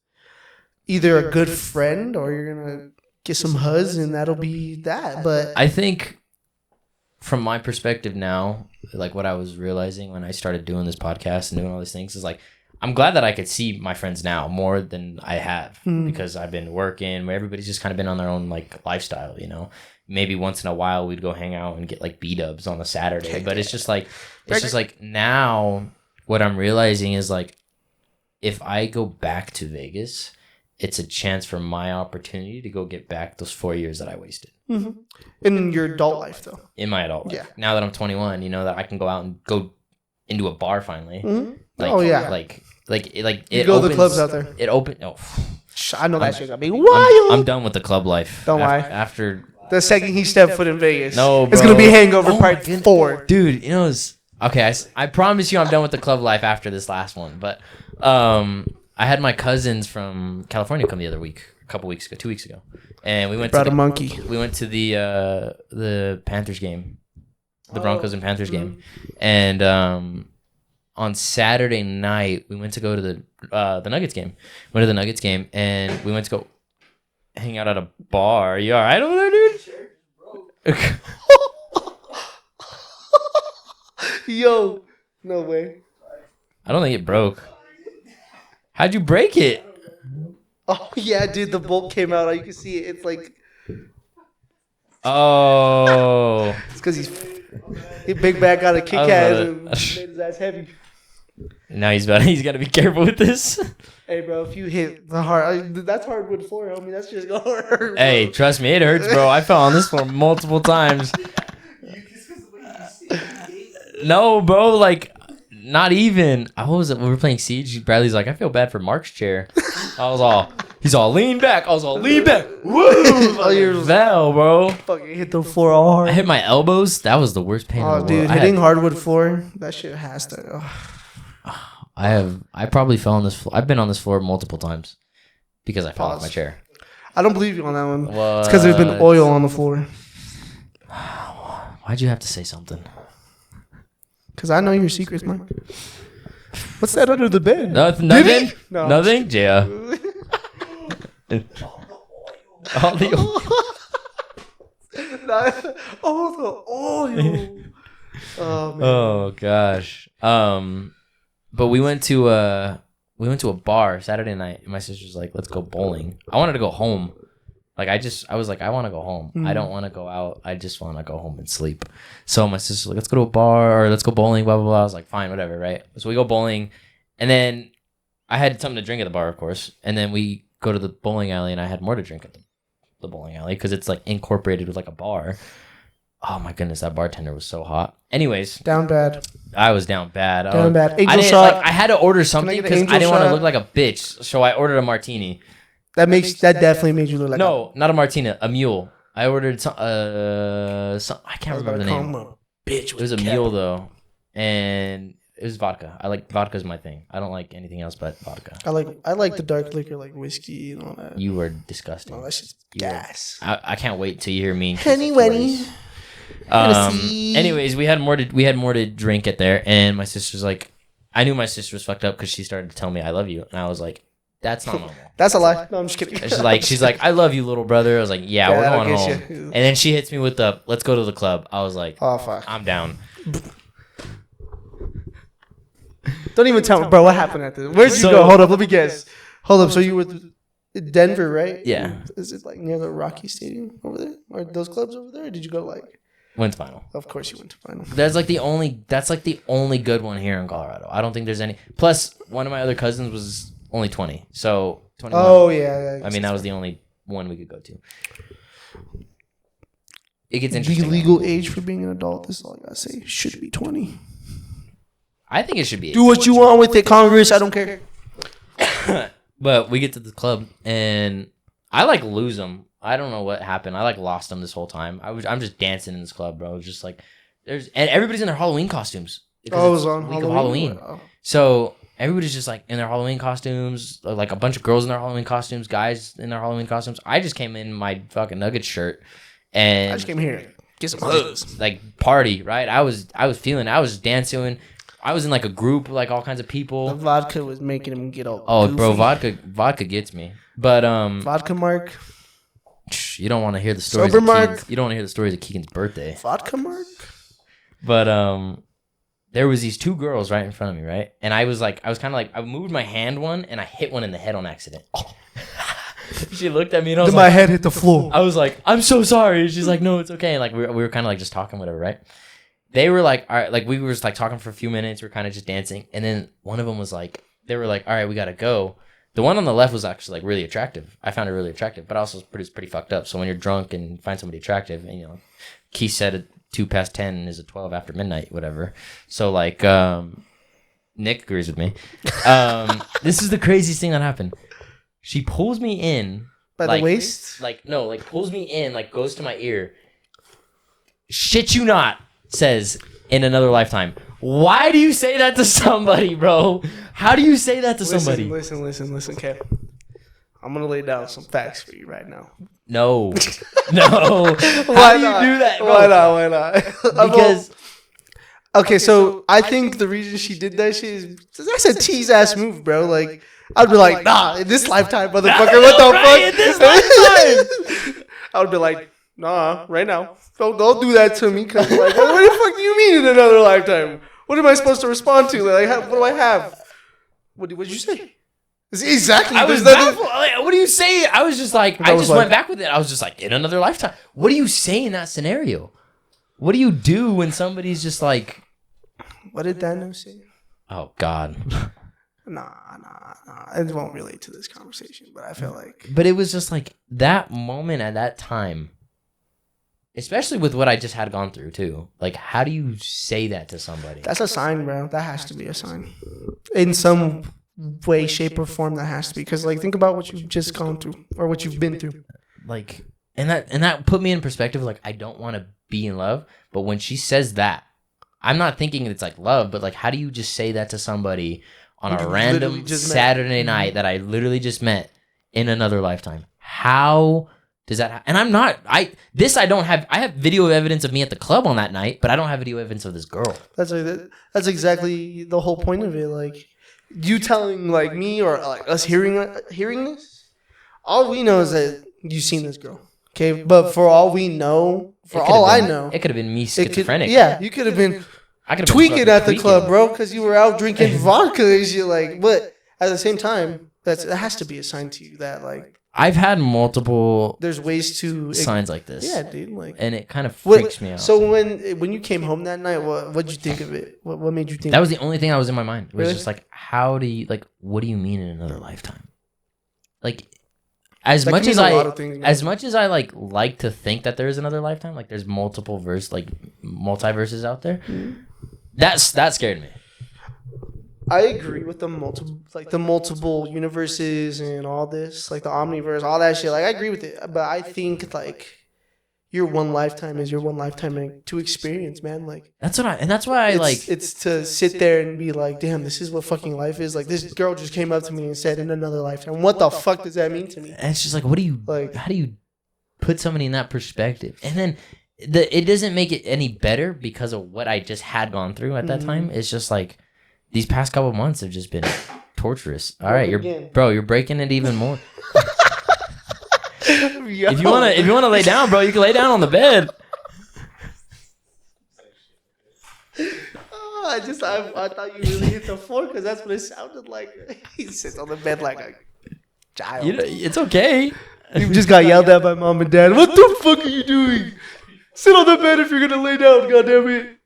either a good friend or you're gonna get some huzz, and that'll be that. But I think, from my perspective now, like what I was realizing when I started doing this podcast and doing all these things is like, I'm glad that I could see my friends now more than I have because I've been working where everybody's just kind of been on their own like lifestyle, you know. Maybe once in a while we'd go hang out and get like B-dubs on a Saturday, but it's just like now what I'm realizing is like if I go back to Vegas, it's a chance for my opportunity to go get back those 4 years that I wasted. in your adult life, though. In my adult life. Yeah. Now that I'm 21, you know, that I can go out and go into a bar finally. Like, Oh, yeah. Like You it go to opens, the clubs out there. It opened. Oh, I know that shit got me wild. I'm done with the club life. Don't lie. After The second he stepped foot in Vegas, No, it's bro. gonna be Hangover Oh, Part my goodness. 4. dude, you know, okay. I promise you, I'm done with the club life after this last one. But I had my cousins from California come the other week, a couple weeks ago, 2 weeks ago, and we went Brought to a monkey. we went to the Panthers game, the Broncos and Panthers game, and on Saturday night we went to go to the Nuggets game. Went to the Nuggets game, and we went to go hang out at a bar. Are you all right over there, dude? Yo, no way. I don't think it broke. How'd you break it? Oh yeah, dude, the bolt came out. You can see it. It's like Oh. it's because he big bag got a kick I ass love and it. made his ass heavy. Now he's got to be careful with this. Hey, bro, if you hit the hard, that's hardwood floor, homie. That's just gonna hurt. Bro. Hey, trust me, it hurts, bro. I fell on this floor multiple times. No, bro, like not even. I was we were playing Siege. Bradley's like, I feel bad for Mark's chair. He's all lean back. I was all lean back. Woo! Oh, you Fell, bro. fucking hit the floor all hard. I hit my elbows. That was the worst pain. in Oh, the dude, world. hitting hardwood floor, that shit has to. I probably fell on this floor. I've been on this floor multiple times because I fell off Pause. my chair. I don't believe you on that one. What? It's because there's been oil on the floor. Why'd you have to say something? Because I know your secrets, man. What's that under the bed? Nothing. No. Nothing. Yeah. All the Oh, the oil. Oh man. Oh gosh. But we went to a bar Saturday night, and my sister's like, "Let's go bowling." I wanted to go home. Like I was like, I want to go home. I don't want to go out. I just want to go home and sleep. So my sister's like, let's go to a bar or let's go bowling, blah, blah, blah. I was like, fine, whatever, right? So we go bowling. And then I had something to drink at the bar, of course. And then we go to the bowling alley, and I had more to drink at the bowling alley because it's like incorporated with like a bar. Oh my goodness, that bartender was so hot. Anyways, Down bad. I was down bad. Down bad. I Angel didn't, shot. like, I had to order something get an because angel I didn't want to shot? look like a bitch. So I ordered a martini. That definitely made you look like No, not a martini, a mule. I ordered some I can't remember the name. Bitch, It was a mule though, and it was vodka. I like vodka's my thing. I don't like anything else but vodka. I like the dark liquor, like whiskey and all that. You were disgusting. Oh, that shit's You were- gas. I can't wait till you hear me. Henny Wenny. Hennessy. Anyways, we had more to drink at there, and my sister's like, I knew my sister was fucked up because she started to tell me I love you, and I was like, that's not normal. That's a lie. No, I'm just kidding. And she's like, I love you, little brother. I was like, yeah, Yeah, we're that'll going get home. you. And then she hits me with the, let's go to the club. I was like, Oh fuck! I'm down. Don't even tell me, bro. What happened at this? Where'd you So- go? Hold up, let me guess. Hold up. So you were in Denver, right? Yeah. Is it like near the Rocky Stadium over there, or those clubs over there? Or did you go like? Went to final. Of course you went to final. That's like the only good one here in Colorado. I don't think there's any. Plus, one of my other cousins was only 20. So 21. Oh, yeah. I mean, that was the only one we could go to. It gets interesting. The legal age for being an adult, this is all I gotta say. Should be 20. I think it should be 18. Do what you want with it, Congress. I don't care. But we get to the club, and I like lose them. I don't know what happened. I like lost them this whole time. I'm just dancing in this club, bro. It's just like and everybody's in their Halloween costumes. Oh, it was on week Halloween. of Halloween. So everybody's just like in their Halloween costumes, like a bunch of girls in their Halloween costumes, guys in their Halloween costumes. I just came in my fucking Nuggets shirt, and I just came here to get some hugs. Like party, right? I was dancing. I was in like a group, like all kinds of people. The vodka was making him get all Oh, goofy. bro, vodka gets me. But Vodka Mark. you don't want to hear the stories. Sober Mark. You don't want to hear the stories of Keegan's birthday. Vodka Mark. But there was these two girls right in front of me, right? And I was kind of like, I moved my hand one, and I hit one in the head on accident. She looked at me, and I was Then my head hit the floor. I was like, I'm so sorry. She's like, no, it's okay. And like we were kind of like just talking, whatever, right? They were like, all right, like we were just like talking for a few minutes. We are kind of just dancing, and then one of them was like, they were like, all right, we gotta go. The one on the left was actually like really attractive. I found her really attractive, but also pretty fucked up. So when you're drunk and find somebody attractive, and Keith said at 2:10 is a 12 after midnight, whatever. So like, Nick agrees with me. This is the craziest thing that happened. She pulls me in By the waist? Pulls me in, like goes to my ear. Shit you not, says, in another lifetime. Why do you say that to somebody, bro? How do you say that to somebody? Listen, okay. I'm going to lay down some facts for you right now. No. How do you do that, bro? Why not? Because... Okay, so I think the reason she did that shit is that's a tease ass move, bro. Like, I'd be like, nah, in this lifetime, motherfucker, what the fuck? In this lifetime. I would be like, nah, right now. Don't do that to me, cause like, what the fuck do you mean in another lifetime? What am I supposed to respond to? Like, what do I have? What did you say? Exactly. I was baffled. Like, what do you say? I was just like, I just went back with it. I was just like, in another lifetime. What do you say in that scenario? What do you do when somebody's just like... What did Dano say? Oh, God. Nah. It won't relate to this conversation, but I feel like... But it was just like, that moment at that time, especially with what I just had gone through, too. Like, how do you say that to somebody? That's a sign, bro. That has to be a sign. In some way, shape, or form, that has to be. Because, like, think about what you've just gone through, or what you've been through. Like, and that put me in perspective, like, I don't want to be in love, but when she says that, I'm not thinking it's like love, but like, how do you just say that to somebody on a random Saturday night that I literally just met in another lifetime? How does that and I'm not I have video evidence of me at the club on that night, but I don't have video evidence of this girl. That's exactly the whole point of it. Like, you telling like me or like us hearing this, all we know is that you've seen this girl. Okay, but for all we know, I know, it could have been me schizophrenic. You could have been tweaking at the club, bro, because you were out drinking vodka and shit. Like, but at the same time, that has to be a sign to you that like I've had multiple. There's ways to signs like this. Yeah, dude. Like, and it kind of freaks me out. So when you came home that night, what'd you think of it? What made you think? That was the only thing that was in my mind. It was just like, how do you what do you mean in another lifetime? Like. As much as I like to think that there is another lifetime, like there's multiverses out there, that scared me. I agree with the multiple universes and all this, like the omniverse, all that shit. Like, I agree with it, but I think like your one lifetime is your one lifetime to experience, man. Like, that's why I like it's to sit there and be like, damn, this is what fucking life is. Like, this girl just came up to me and said, in another lifetime. What the fuck does that mean to me? And it's just like, what do you like? How do you put somebody in that perspective? And then it doesn't make it any better because of what I just had gone through at that time. It's just like these past couple months have just been torturous. All right, you're breaking it even more. If you wanna lay down, bro, you can lay down on the bed. I thought you really hit the floor because that's what it sounded like. He sits on the bed like a child. It's okay. You just got yelled at by mom and dad. What the fuck are you doing? Sit on the bed if you're gonna lay down. Goddamn it.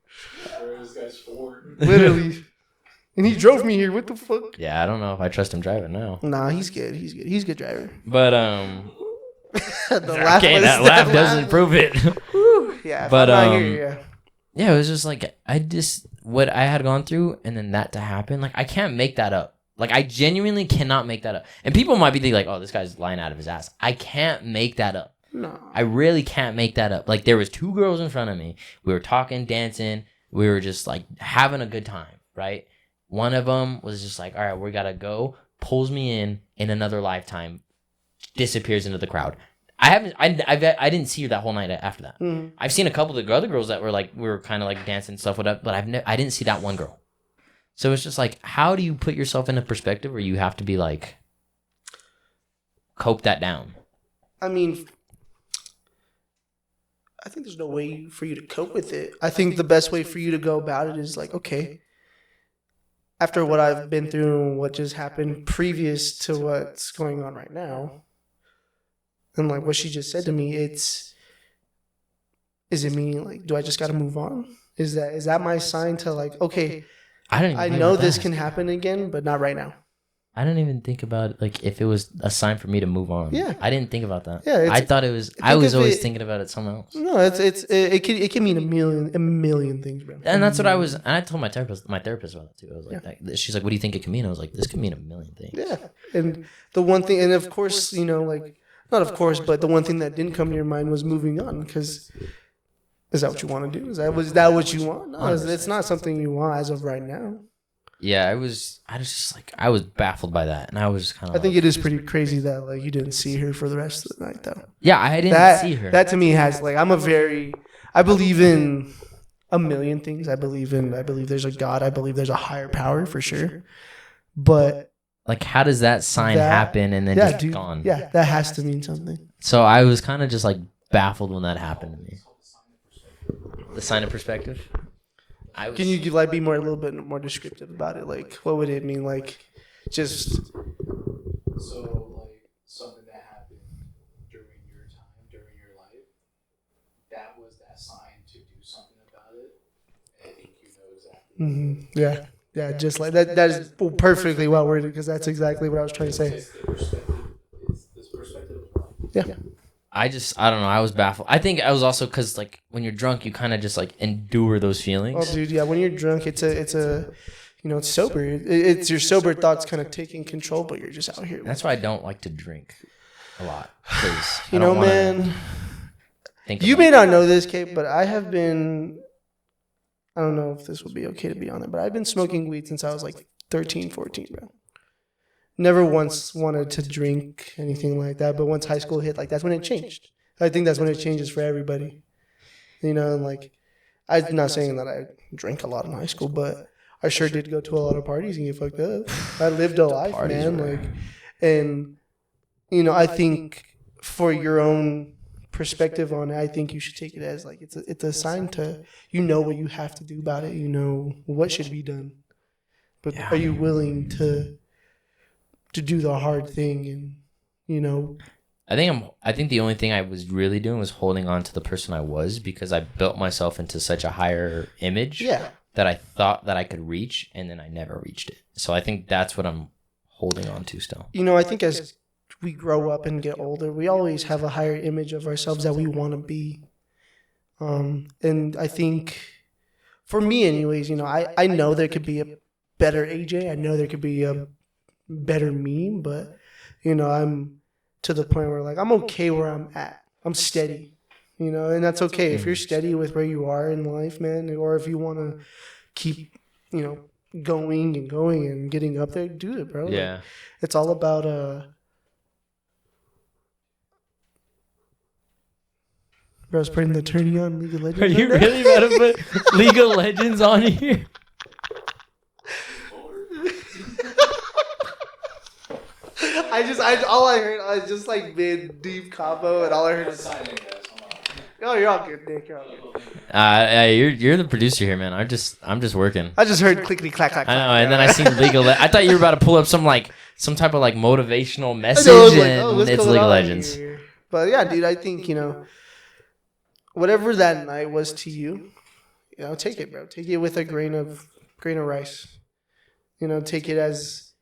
This guy's 4. Literally. And he drove me here. What the fuck? Yeah, I don't know if I trust him driving now. Nah, he's good. He's good. He's a good driver. But The laugh okay, was- that laugh doesn't prove it. Whew, yeah, But, if I'm not here, yeah. Yeah, it was just like what I had gone through, and then that to happen. Like I can't make that up. Like I genuinely cannot make that up. And people might be thinking like, "Oh, this guy's lying out of his ass." I can't make that up. No. I really can't make that up. Like there was 2 girls in front of me. We were talking, dancing. We were just like having a good time, right? One of them was just like, "All right, we gotta go." Pulls me in another lifetime, disappears into the crowd. I didn't see her that whole night after that. Mm-hmm. I've seen a couple of the other girls that were like, we were kind of like dancing and stuff with that, but I didn't see that one girl. So it's just like, how do you put yourself in a perspective where you have to be like, cope that down? I mean, I think there's no way for you to cope with it. I think the best way for you to go about it is like, okay, after what I've been through and what just happened previous to what's going on right now, and like what she just said to me, is it meaning like, do I just got to move on? Is that my sign to like, okay, I know this can happen again, but not right now. I didn't even think about like if it was a sign for me to move on. Yeah. I didn't think about that. Yeah, I thought it was. I was always thinking about it something else. No, it can mean a million things, bro. And that's what I was. And I told my therapist about that too. I was like, she's like, "What do you think it can mean?" I was like, "This could mean a million things." Yeah, and the one thing, and of course, you know, like not of course, but the one thing that didn't come to your mind was moving on. Because is that what you want to do? Is that what you want? No, it's not something you want as of right now. Yeah, I was just like, I was baffled by that, and I was kind of. I think it is pretty crazy that like you didn't see her for the rest of the night, though. Yeah, I didn't see her. That to me has like I believe in a million things. I believe there's a God. I believe there's a higher power for sure. But like, how does that sign happen and then just gone? Yeah, that has to mean something. So I was kind of just like baffled when that happened to me. The sign of perspective. Can you like be a little bit more descriptive about it? Like, what would it mean? Like, just So, like, something that happened during your time, during your life, that was that sign to do something about it. And I think you know exactly. Yeah, just like that. That is perfectly well worded because that's exactly what I was trying to say. This perspective is right. Yeah. I don't know. I was baffled. I think I was also because like when you're drunk, you kind of just like endure those feelings. Oh, dude, yeah. When you're drunk, it's sober. It's your sober thoughts kind of taking control, but you're just out here. That's why I don't like to drink a lot. You know, man. You may not know this, Kate, but I have been. I don't know if this would be okay to be on it, but I've been smoking weed since I was like 13, 14, bro. Never once wanted to drink anything like that, but once high school hit, like that's when it changed. I think that's when it changes for everybody. You know, and like I'm not saying that I drank a lot in high school, but I sure did go to a lot of parties and get fucked up. I lived a life, man. Like, and you know, I think for your own perspective on it, I think you should take it as like it's a sign to you know what you have to do about it. You know what should be done, but are you willing to do the hard thing? And you know, I think the only thing I was really doing was holding on to the person I was because I built myself into such a higher image that I thought that I could reach, and then I never reached it. So I think that's what I'm holding on to still. You know, I think as we grow up and get older, we always have a higher image of ourselves that we want to be. And I think for me anyways, you know, I know there could be a better AJ. I know there could be a better me, but you know, I'm to the point where like I'm okay where I'm at. I'm steady, you know, and that's okay. If you're steady with where you are in life, man, or if you want to keep, you know, going and getting up there, do it, bro. Yeah. Like, it's all about bro, I was putting the attorney on League of Legends. Are you really about to put League of Legends on here? All I heard, I was just like mid deep combo, and all I heard was, "Oh, you're all good, Nick. You're all good." You're the producer here, man. I'm just working. I just heard clickety clack clack. I know, and then I seen League of Legends. I thought you were about to pull up some type of like motivational message, I was like, and what's it's going League of on Legends. here? But yeah, dude, I think you know, whatever that night was to you, you know, take it, bro. Take it with a grain of rice. You know, take it as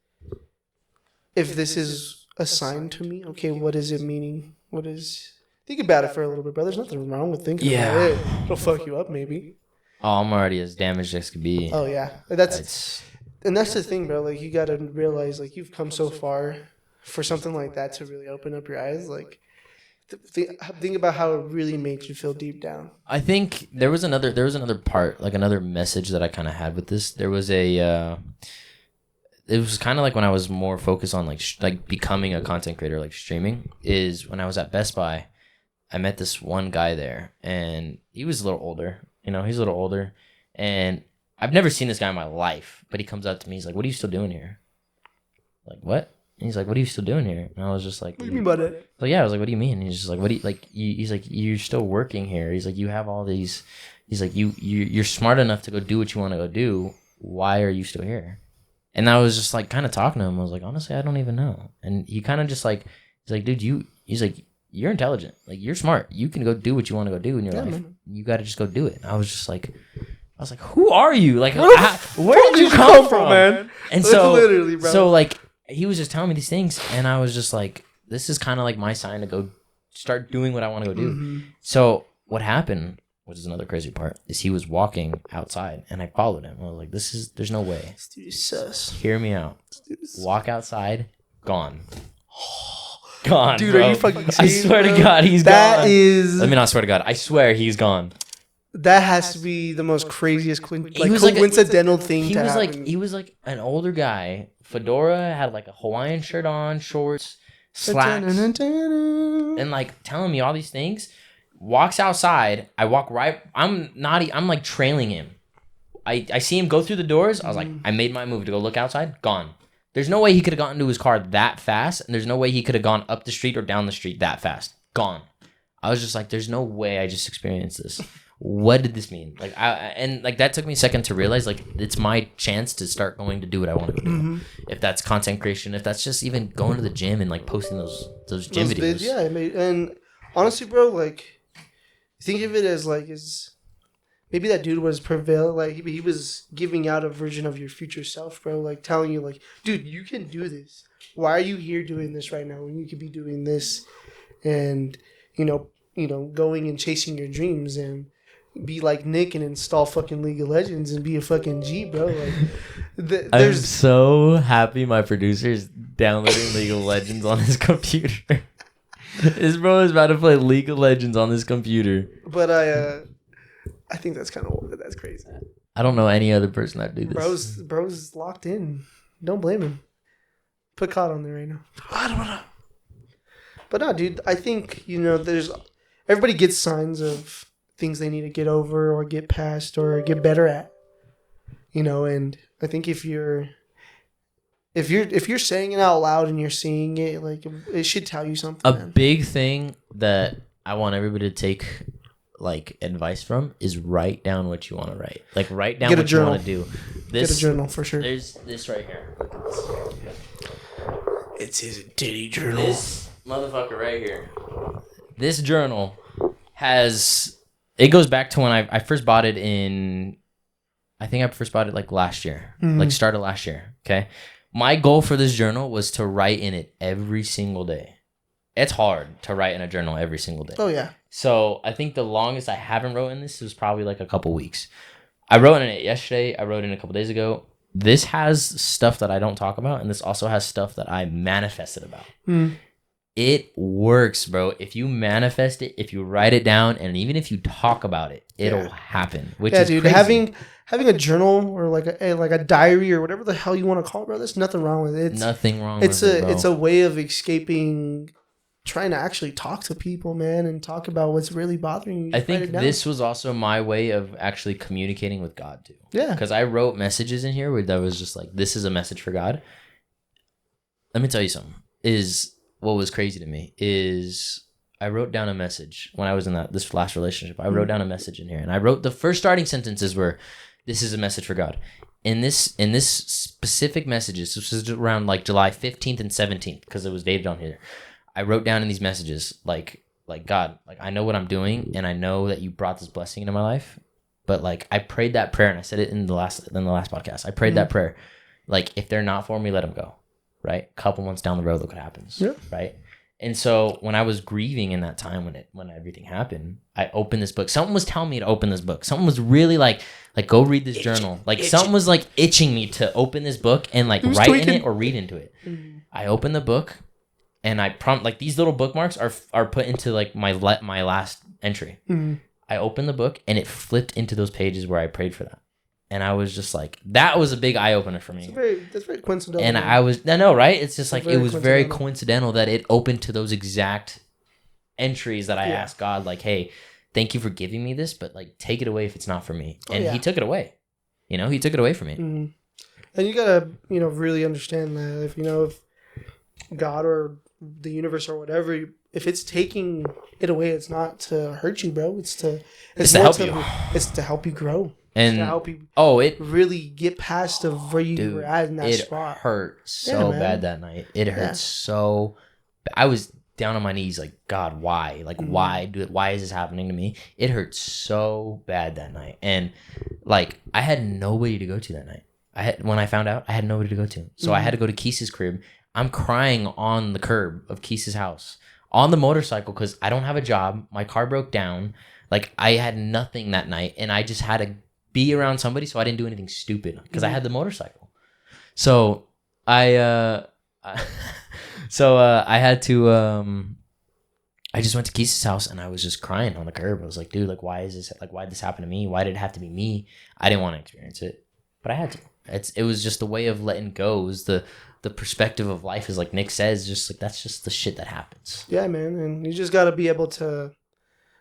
if this is a sign to me. Okay, what is it meaning? What is? Think about it for a little bit, bro. There's nothing wrong with thinking about it. It'll fuck you up, maybe. Oh, I'm already as damaged as could be. Oh yeah, that's the thing, bro. Like you gotta realize, like you've come so far for something like that to really open up your eyes. Like think about how it really made you feel deep down. I think there was another part, like another message that I kind of had with this. There was it was kind of like when I was more focused on like becoming a content creator, like streaming, is when I was at Best Buy. I met this one guy there, and he was a little older. You know, he's a little older, and I've never seen this guy in my life. But he comes up to me, he's like, "What are you still doing here?" Like, what? And he's like, "What are you still doing here?" And I was just like, "What do you mean by that?" Like, yeah, I was like, "What do you mean?" And he's just like, "What do you like?" He's like, "You're still working here." He's like, "You have all these." He's like, "You're smart enough to go do what you want to go do. Why are you still here?" And I was just like, kind of talking to him. I was like, honestly, I don't even know. And he kind of just like, he's like, "Dude, he's like, you're intelligent. Like, you're smart. You can go do what you want to go do in your life. Man. You got to just go do it." And I was like, who are you? Like, where did you come from, man? And so, literally, bro. so like, he was just telling me these things, and I was just like, this is kind of like my sign to go start doing what I want to go do. Mm-hmm. So what happened, which is another crazy part, is he was walking outside, and I followed him. I was like, there's no way. This dude is sus. Hear me out. Walk outside, gone. Gone, Dude, bro. are you fucking I serious, swear bro? to God, he's That gone. is. Let me not swear to God. I swear he's gone. That has to be the most craziest was like coincidental thing He to was happen. he was like an older guy. Fedora, had like a Hawaiian shirt on, shorts, slacks, and like telling me all these things. Walks outside. I walk right. I'm like trailing him. I see him go through the doors. I was like, I made my move to go look outside. Gone. There's no way he could have gotten to his car that fast, and there's no way he could have gone up the street or down the street that fast. Gone. I was just like, there's no way I just experienced this. What did this mean? Like, that took me a second to realize, like, it's my chance to start going to do what I want to go do. Mm-hmm. If that's content creation, if that's just even going to the gym and like posting those gym videos. Yeah, and honestly, bro, like, think of it as like maybe that dude was like he was giving out a version of your future self, bro. Like telling you, like, dude, you can do this. Why are you here doing this right now when you could be doing this, and you know, going and chasing your dreams and be like Nick and install fucking League of Legends and be a fucking G, bro. Like, I'm so happy my producer's downloading League of Legends on his computer. This bro is about to play League of Legends on his computer. But I think that's crazy. I don't know any other person that do this. Bro's locked in. Don't blame him. Put COD on there right now. I don't know. But no, dude, I think, you know, everybody gets signs of things they need to get over or get past or get better at. You know, and I think if you're saying it out loud and you're seeing it, like, it should tell you something. A man. big thing that I want everybody to take like advice from is write down what you want to write. Like, write down what you want to do. Get a journal for sure. There's this right here. It's his titty journal. This motherfucker right here. This journal it goes back to when I first bought it I think I first bought it like last year. Like started last year. Okay. My goal for this journal was to write in it every single day. It's hard to write in a journal every single day. Oh yeah. So I think the longest I haven't wrote in this was probably like a couple weeks. I wrote in it yesterday. I wrote in it a couple days ago. This has stuff that I don't talk about, and this also has stuff that I manifested about. It works, bro. If you manifest it, if you write it down, and even if you talk about it, it'll happen. Which is dude. crazy. Having a journal or like a diary or whatever the hell you want to call it, bro. There's nothing wrong with it. Nothing wrong with it, bro. It's a way of escaping, trying to actually talk to people, man, and talk about what's really bothering you. I think this was also my way of actually communicating with God too. Yeah. Because I wrote messages in here where that was just like, this is a message for God. Let me tell you something. What was crazy to me is I wrote down a message when I was in this last relationship. I wrote down a message in here, and I wrote the first starting sentences were, "This is a message for God." In this specific messages, this was around like July 15th and 17th because it was dated on here. I wrote down in these messages like like, God, like, I know what I'm doing, and I know that you brought this blessing into my life. But like, I prayed that prayer, and I said it in the last podcast. I prayed that prayer, like, if they're not for me, let them go. Right, a couple months down the road, look what happens. Yeah. Right. And so when I was grieving in that time when everything happened, I opened this book. Something was telling me to open this book. Something was really like go read this journal. Like something was like itching me to open this book and like write in it or read into it. I opened the book, and I prompt like these little bookmarks are put into like my last entry. I opened the book, and it flipped into those pages where I prayed for that. And I was just like, that was a big eye opener for me. That's very coincidental. And I know, right? It's just like, it was very coincidental that it opened to those exact entries that I asked God, like, hey, thank you for giving me this, but like, take it away if it's not for me. And he took it away. You know, he took it away from me. And you gotta, really understand that if God or the universe or whatever, if it's taking it away, it's not to hurt you, bro. It's to help you. It's to help you grow. And to help you it really get past of where you were at in that spot. It hurt so bad that night. It hurt so. I was down on my knees, like, God, why? Like, why is this happening to me? It hurt so bad that night, and like, I had nobody to go to that night. When I found out, I had nobody to go to, so I had to go to Keis's crib. I'm crying on the curb of Keis's house on the motorcycle because I don't have a job. My car broke down. Like, I had nothing that night, and I just had to be around somebody so I didn't do anything stupid because I had the motorcycle. So I had to I just went to Keis's house, and I was just crying on the curb. I was like, dude, like, why'd this happen to me? Why did it have to be me? I didn't want to experience it, but I had to. It was just a way of letting go. It was the perspective of life, is like Nick says, just like, that's just the shit that happens. Yeah, man. And you just got to be able to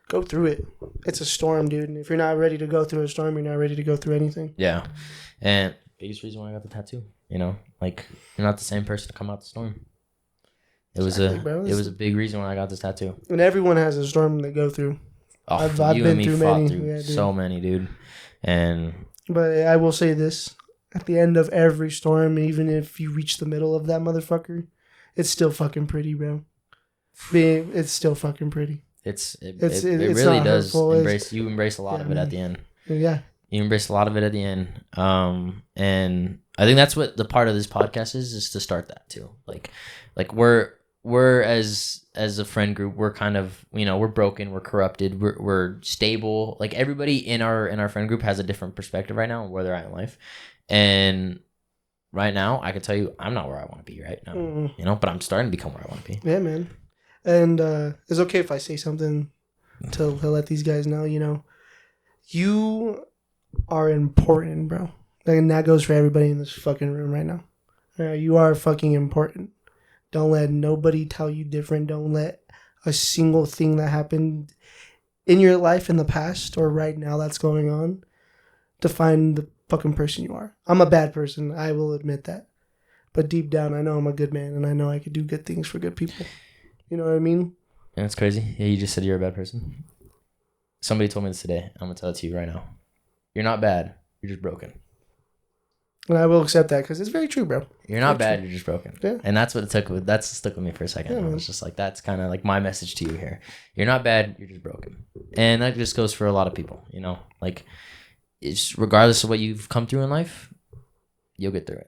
go through it. It's a storm, dude. And if you're not ready to go through a storm, you're not ready to go through anything. Yeah. And biggest reason why I got the tattoo, like, you're not the same person to come out the storm. It was a big reason why I got this tattoo. And everyone has a storm they go through. Oh, I've been through many. So many, dude. But I will say this. At the end of every storm, even if you reach the middle of that motherfucker, it's still fucking pretty, bro. It's still fucking pretty. It really does embrace. You embrace a lot of it at the end. Yeah. You embrace a lot of it at the end. And I think that's what the part of this podcast is to start that too. Like we're as a friend group, we're kind of, we're broken, we're corrupted, we're stable. Like, everybody in our friend group has a different perspective right now on where they're at in life. And right now, I can tell you, I'm not where I want to be right now. But I'm starting to become where I want to be. Yeah, man. And it's okay if I say something to let these guys know, you are important, bro. And that goes for everybody in this fucking room right now. You are fucking important. Don't let nobody tell you different. Don't let a single thing that happened in your life in the past or right now that's going on define the fucking person you are. I'm a bad person. I will admit that. But deep down, I know I'm a good man, and I know I could do good things for good people. You know what I mean? Yeah, that's crazy. Yeah, you just said you're a bad person. Somebody told me this today. I'm going to tell it to you right now. You're not bad. You're just broken. And I will accept that because it's very true, bro. You're not bad. You're just broken. Yeah. And that's what stuck with me for a second. Yeah, I was just like, that's kind of like my message to you here. You're not bad. You're just broken. And that just goes for a lot of people, like, it's regardless of what you've come through in life, you'll get through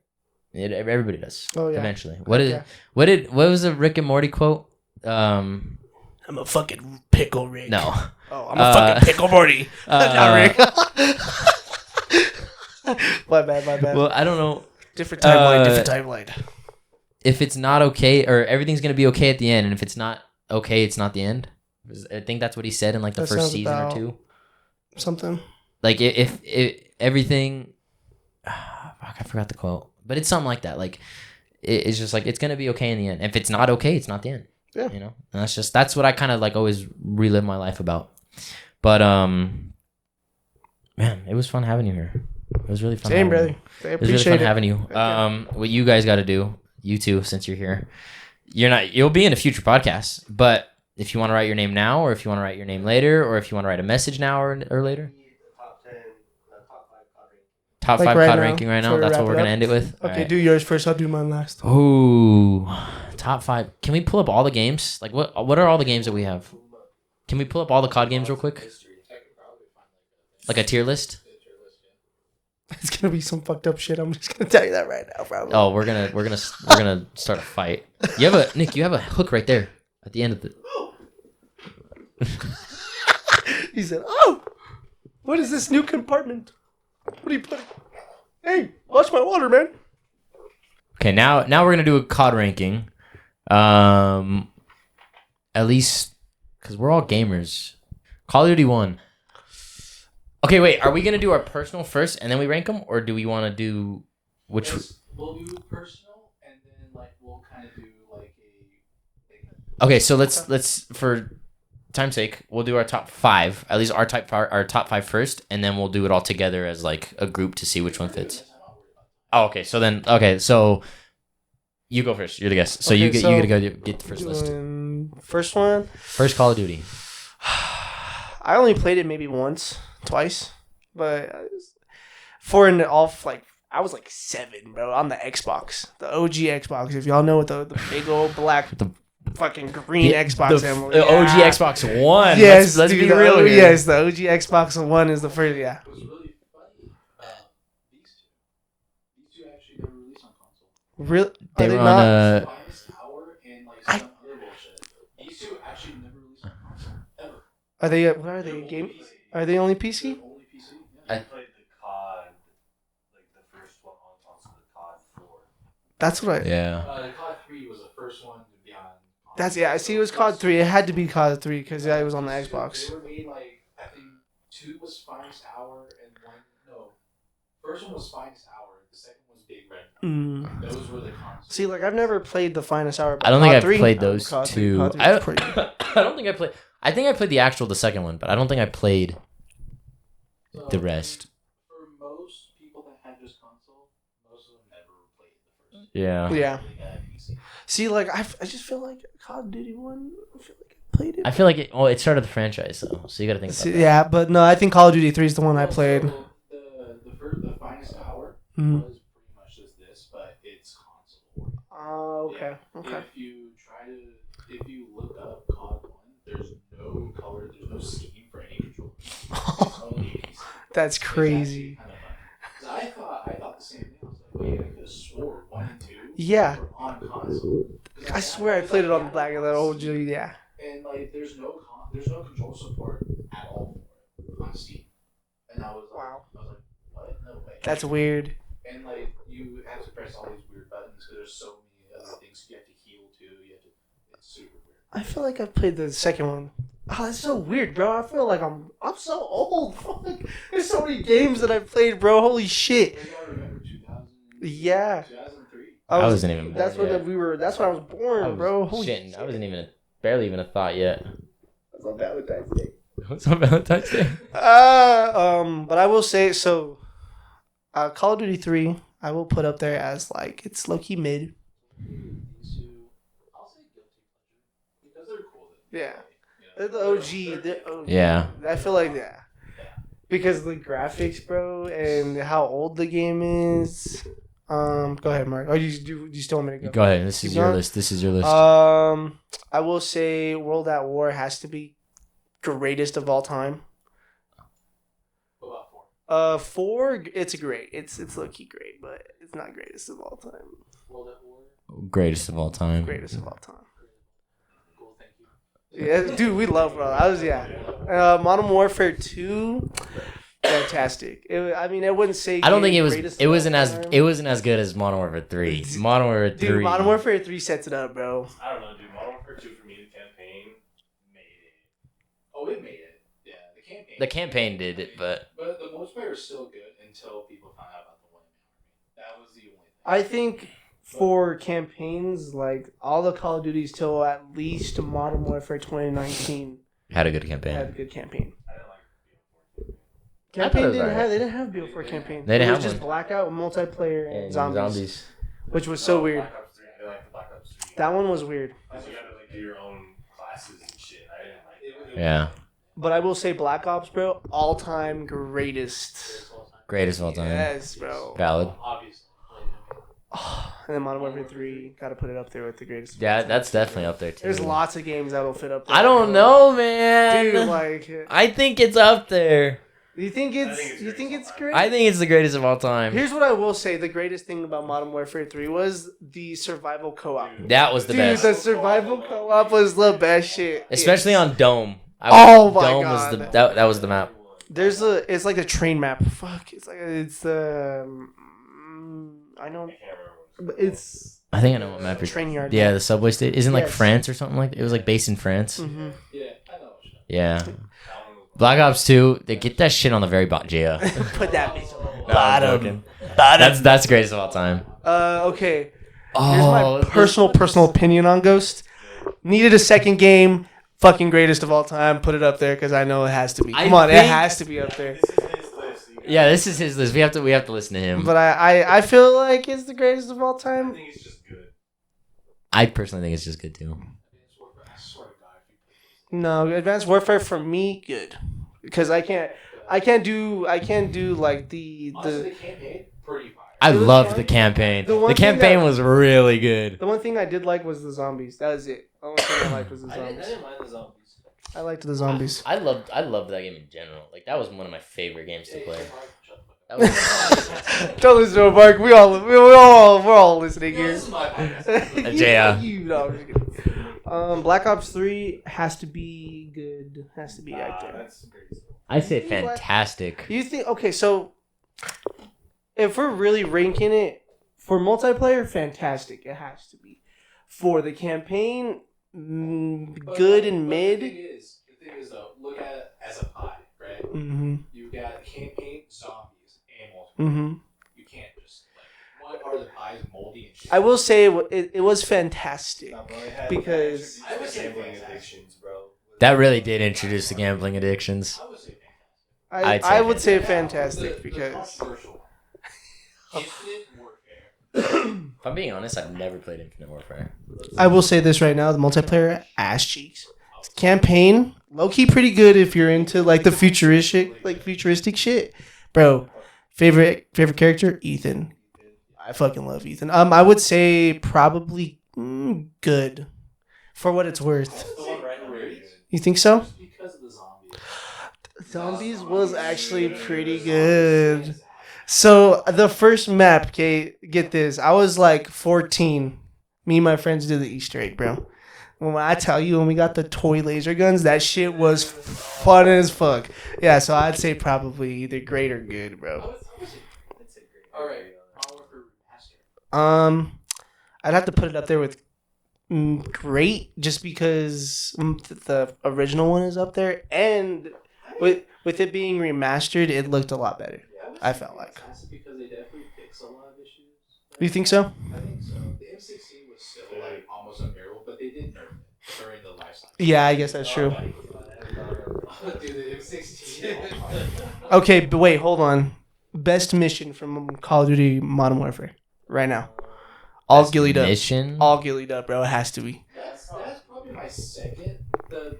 it. Everybody does. Oh, yeah. Eventually. What was the Rick and Morty quote? I'm a fucking pickle, Rick. No. Oh, I'm a fucking pickle, Morty. Not Rick. My bad. Well, I don't know. Different timeline. If it's not okay, or everything's gonna be okay at the end, and if it's not okay, it's not the end. I think that's what he said in like the first season or two. Something. Like, if everything, fuck, I forgot the quote, but it's something like that. Like, it's just like, it's gonna be okay in the end. If it's not okay, it's not the end. Yeah. And that's what I kind of like always relive my life about. But man, it was fun having you here. It was really fun. Same, brother. I appreciate it. Was really fun having you. What you guys got to do, you two, since you're here, you'll be in a future podcast, but if you want to write your name now, or if you want to write your name later, or if you want to write a message now or later. Top 5 COD ranking right now. That's what we're going to end it with. Okay, right. Do yours first. I'll do mine last. Ooh, top 5. Can we pull up all the games? Like, what are all the games that we have? Can we pull up all the COD games real quick? I could probably find Like a tier list? a tier list, yeah. It's gonna be some fucked up shit. I'm just gonna tell you that right now, bro. Oh, we're gonna start a fight. You have a hook right there at the end of the. He said, "Oh, what is this new compartment? What are you putting? Hey, watch my water, man." Okay, now we're gonna do a COD ranking. At least because we're all gamers. Call of Duty 1. Okay, wait. Are we gonna do our personal first and then we rank them, or do we want to do which? We'll do personal, and then like we'll kind of do like Okay, so let's for time's sake, we'll do our top 5. At least our top 5 first, and then we'll do it all together as like a group to see which one fits. Oh, okay. So you go first. You're the guest. So Okay, you gotta go get the first list. First one. First Call of Duty. I only played it maybe once, twice, but I was like 7, bro, on the Xbox, the OG Xbox. If y'all know what the big old black, the fucking green Xbox emblem. The OG Xbox One. Yes, let's dude, be real here. Yes, the OG Xbox One is the first. Yeah. It was really funny. These two actually never released on console. Really? They Are they were not? on Finest Hour and like some other bullshit. These two actually never released on console ever. Are they? What are they? Game? Are they only PC? Only PC. I Yeah. played the COD, like the first one on console, the COD 4. That's what I. Yeah. The COD 3 was the first one to be on. That's I see. It was COD 3. It had to be COD 3 because it was on the Xbox. They were made like I think 2 was Finest Hour and 1 no. First one was Finest Hour. The second was Big Red. Those were the consoles. See, like I've never played the Finest Hour. But I don't think COD I've 3 played those COD 3, two. COD 3 I is pretty good. don't think I played. I think I played the second one, but I don't think I played the rest. For most people that had just console, most of them never played the first. Yeah. Yeah. They got a PC. See, like I just feel like Call of Duty 1. I feel like I played it. I feel like it started the franchise though, so you got to think about See, that. yeah, but no, I think Call of Duty 3 is the one I played. So the Finest Hour Mhm. was pretty much just this, but it's console. Oh, okay, Yeah. okay. If you look up COD 1, there's no color, there's no scheme for any controller. It's only PC. That's crazy. Kind of fun. 'Cause I thought the same thing. I was like, wait, I could have swore 1 and 2 Yeah. were on console. 'Cause I swear I played it on the black of that old G. Yeah. And like, there's no control support at all for it on Steam. And I was like, Wow. what? No way. That's weird. And like, you have to press all these weird buttons because there's so many other things you have to heal to. It's super weird. I feel like I played the second one. Oh, that's so weird, bro. I feel like I'm so old. Fuck. There's so many games that I've played, bro. Holy shit. You gotta remember 2000. Yeah. 2003. I wasn't even born That's when yet. That's when I was born, bro. Holy Shit, I wasn't even barely even a thought yet. That's on Valentine's Day. What's on Valentine's Day? But I will say so. Call of Duty 3, I will put up there as like it's low key mid. These two, I'll say guilty pleasure because they're cool. Yeah. You They're know, the OG. They're OG. Yeah. I feel like because the graphics, bro, and how old the game is. Go ahead, Mark. Oh, you still want me to go? Go ahead. This is Keep your going? list. This is your list. I will say World at War has to be greatest of all time. What about 4? 4, it's great. It's low key great, but it's not greatest of all time. World at War. Greatest of all time. Greatest of all time. Cool, thank you. Yeah, dude, we love, bro. Modern Warfare 2, fantastic. I wouldn't say. I don't think greatest it of wasn't all as time. it wasn't as good as Modern Warfare 3. Modern Warfare 3. Dude, Modern Warfare 3 sets it up, bro. I don't know, dude. Modern Warfare 2 for me, the campaign made it. Oh, it made it. Yeah, the campaign. The campaign did it, but But the multiplayer is still good until people found out about the one man army. That was the only thing. I think for campaigns, like all the Call of Duties till at least Modern Warfare 2019 had a good campaign. had a good campaign. I didn't like BO4 I thought Campaign it was didn't alright. have they didn't have BO4 campaign. They didn't it was have just one. Blackout, multiplayer, and And zombies, which was so weird. Black Ops 3, I didn't like the Black Ops 3. That one was weird. Because you had to like do your own classes and shit. I didn't like that. Yeah. But I will say Black Ops, bro, all time greatest. Greatest of all time. Yes, bro. Valid. Obviously. And then Modern Warfare 3, gotta put it up there with the greatest. Yeah, that's definitely up there too. There's lots of games that'll fit up there. I don't know, man. Dude, like, I think it's up there. you think it's great? I think it's the greatest of all time. Here's what I will say: the greatest thing about Modern Warfare 3 was the survival co-op. That was the best. The survival co-op was the best shit. Especially on Dome. Oh my Dome God. was that was the map. It's like a train map. Fuck, I know, but it's I think I know what map you're. train yard. Yeah, the subway station isn't like Yes. France or something like that. It was like based in France. Mm-hmm. Yeah, I know. Yeah. Black Ops 2, they get that shit on the very bottom. Yeah. Put that bitch on the No, I'm bottom. joking. That's the greatest of all time. Okay. Oh, Here's my personal opinion on Ghost. Needed a second game. Fucking greatest of all time. Put it up there because I know it has to be. Come on, it has to be up there. This is his list. Yeah, this is his list. We have to listen to him. But I feel like it's the greatest of all I time. think it's just good. I personally think it's just good too. I swear to God, if you No, Advanced Warfare for me good because I can't do like the honestly, the campaign pretty fire. I It was loved fun. the campaign. The one The thing campaign that- was really good. the one thing I did like was the zombies. That was it. The only thing I liked was the I zombies. didn't mind the zombies. I liked the zombies. I loved that game in general. Like that was one of my favorite games to play. That was, Don't listen to him, Mark. We're all listening here. This is my podcast. Yeah. No, I'm just kidding. Black Ops 3 has to be good. Has to be right there. That's crazy. I say fantastic. You think? Okay, so if we're really ranking it for multiplayer, fantastic. It has to be. For the campaign, good and mid. The thing is though, look at it as a pie, right? Mm-hmm. You got campaign, zombies, and multiplayer. Mm-hmm. You can't just like one part of the pie is moldy and shit. I will say it was fantastic. Nah, bro, it had- Because- I would say gambling fantastic. addictions, bro. That really did introduce the gambling addictions. I would say fantastic. I'd say I would say fantastic. fantastic because Controversial. Infinite Warfare. If I'm being honest, I've never played Infinite Warfare. I will say this right now: the multiplayer ass cheeks. Campaign low key pretty good if you're into like the futuristic shit, bro. Favorite character Ethan. I fucking love Ethan. I would say probably good for what it's worth. The one right where it is. You think so? Just because of the zombies. Zombies was actually pretty good. So the first map, okay, get this. I was like 14. Me and my friends did the Easter egg, bro. When I tell you, when we got the toy laser guns, that shit was fun as fuck. Yeah, so I'd say probably either great or good, bro. Alright, Modern Warfare Remastered. I'd have to put it up there with great, just because the original one is up there, and with it being remastered, it looked a lot better. I felt like. Because they definitely fixed a lot of issues. You think so? I think so. The M16 was still like almost unbearable, but they did nerf it during the life cycle. Yeah, I guess that's true. Dude, the M16. Okay, but wait, hold on. Best mission from Call of Duty Modern Warfare right now. All gillied up. Mission? All gillied up, bro. It has to be. That's probably my second. The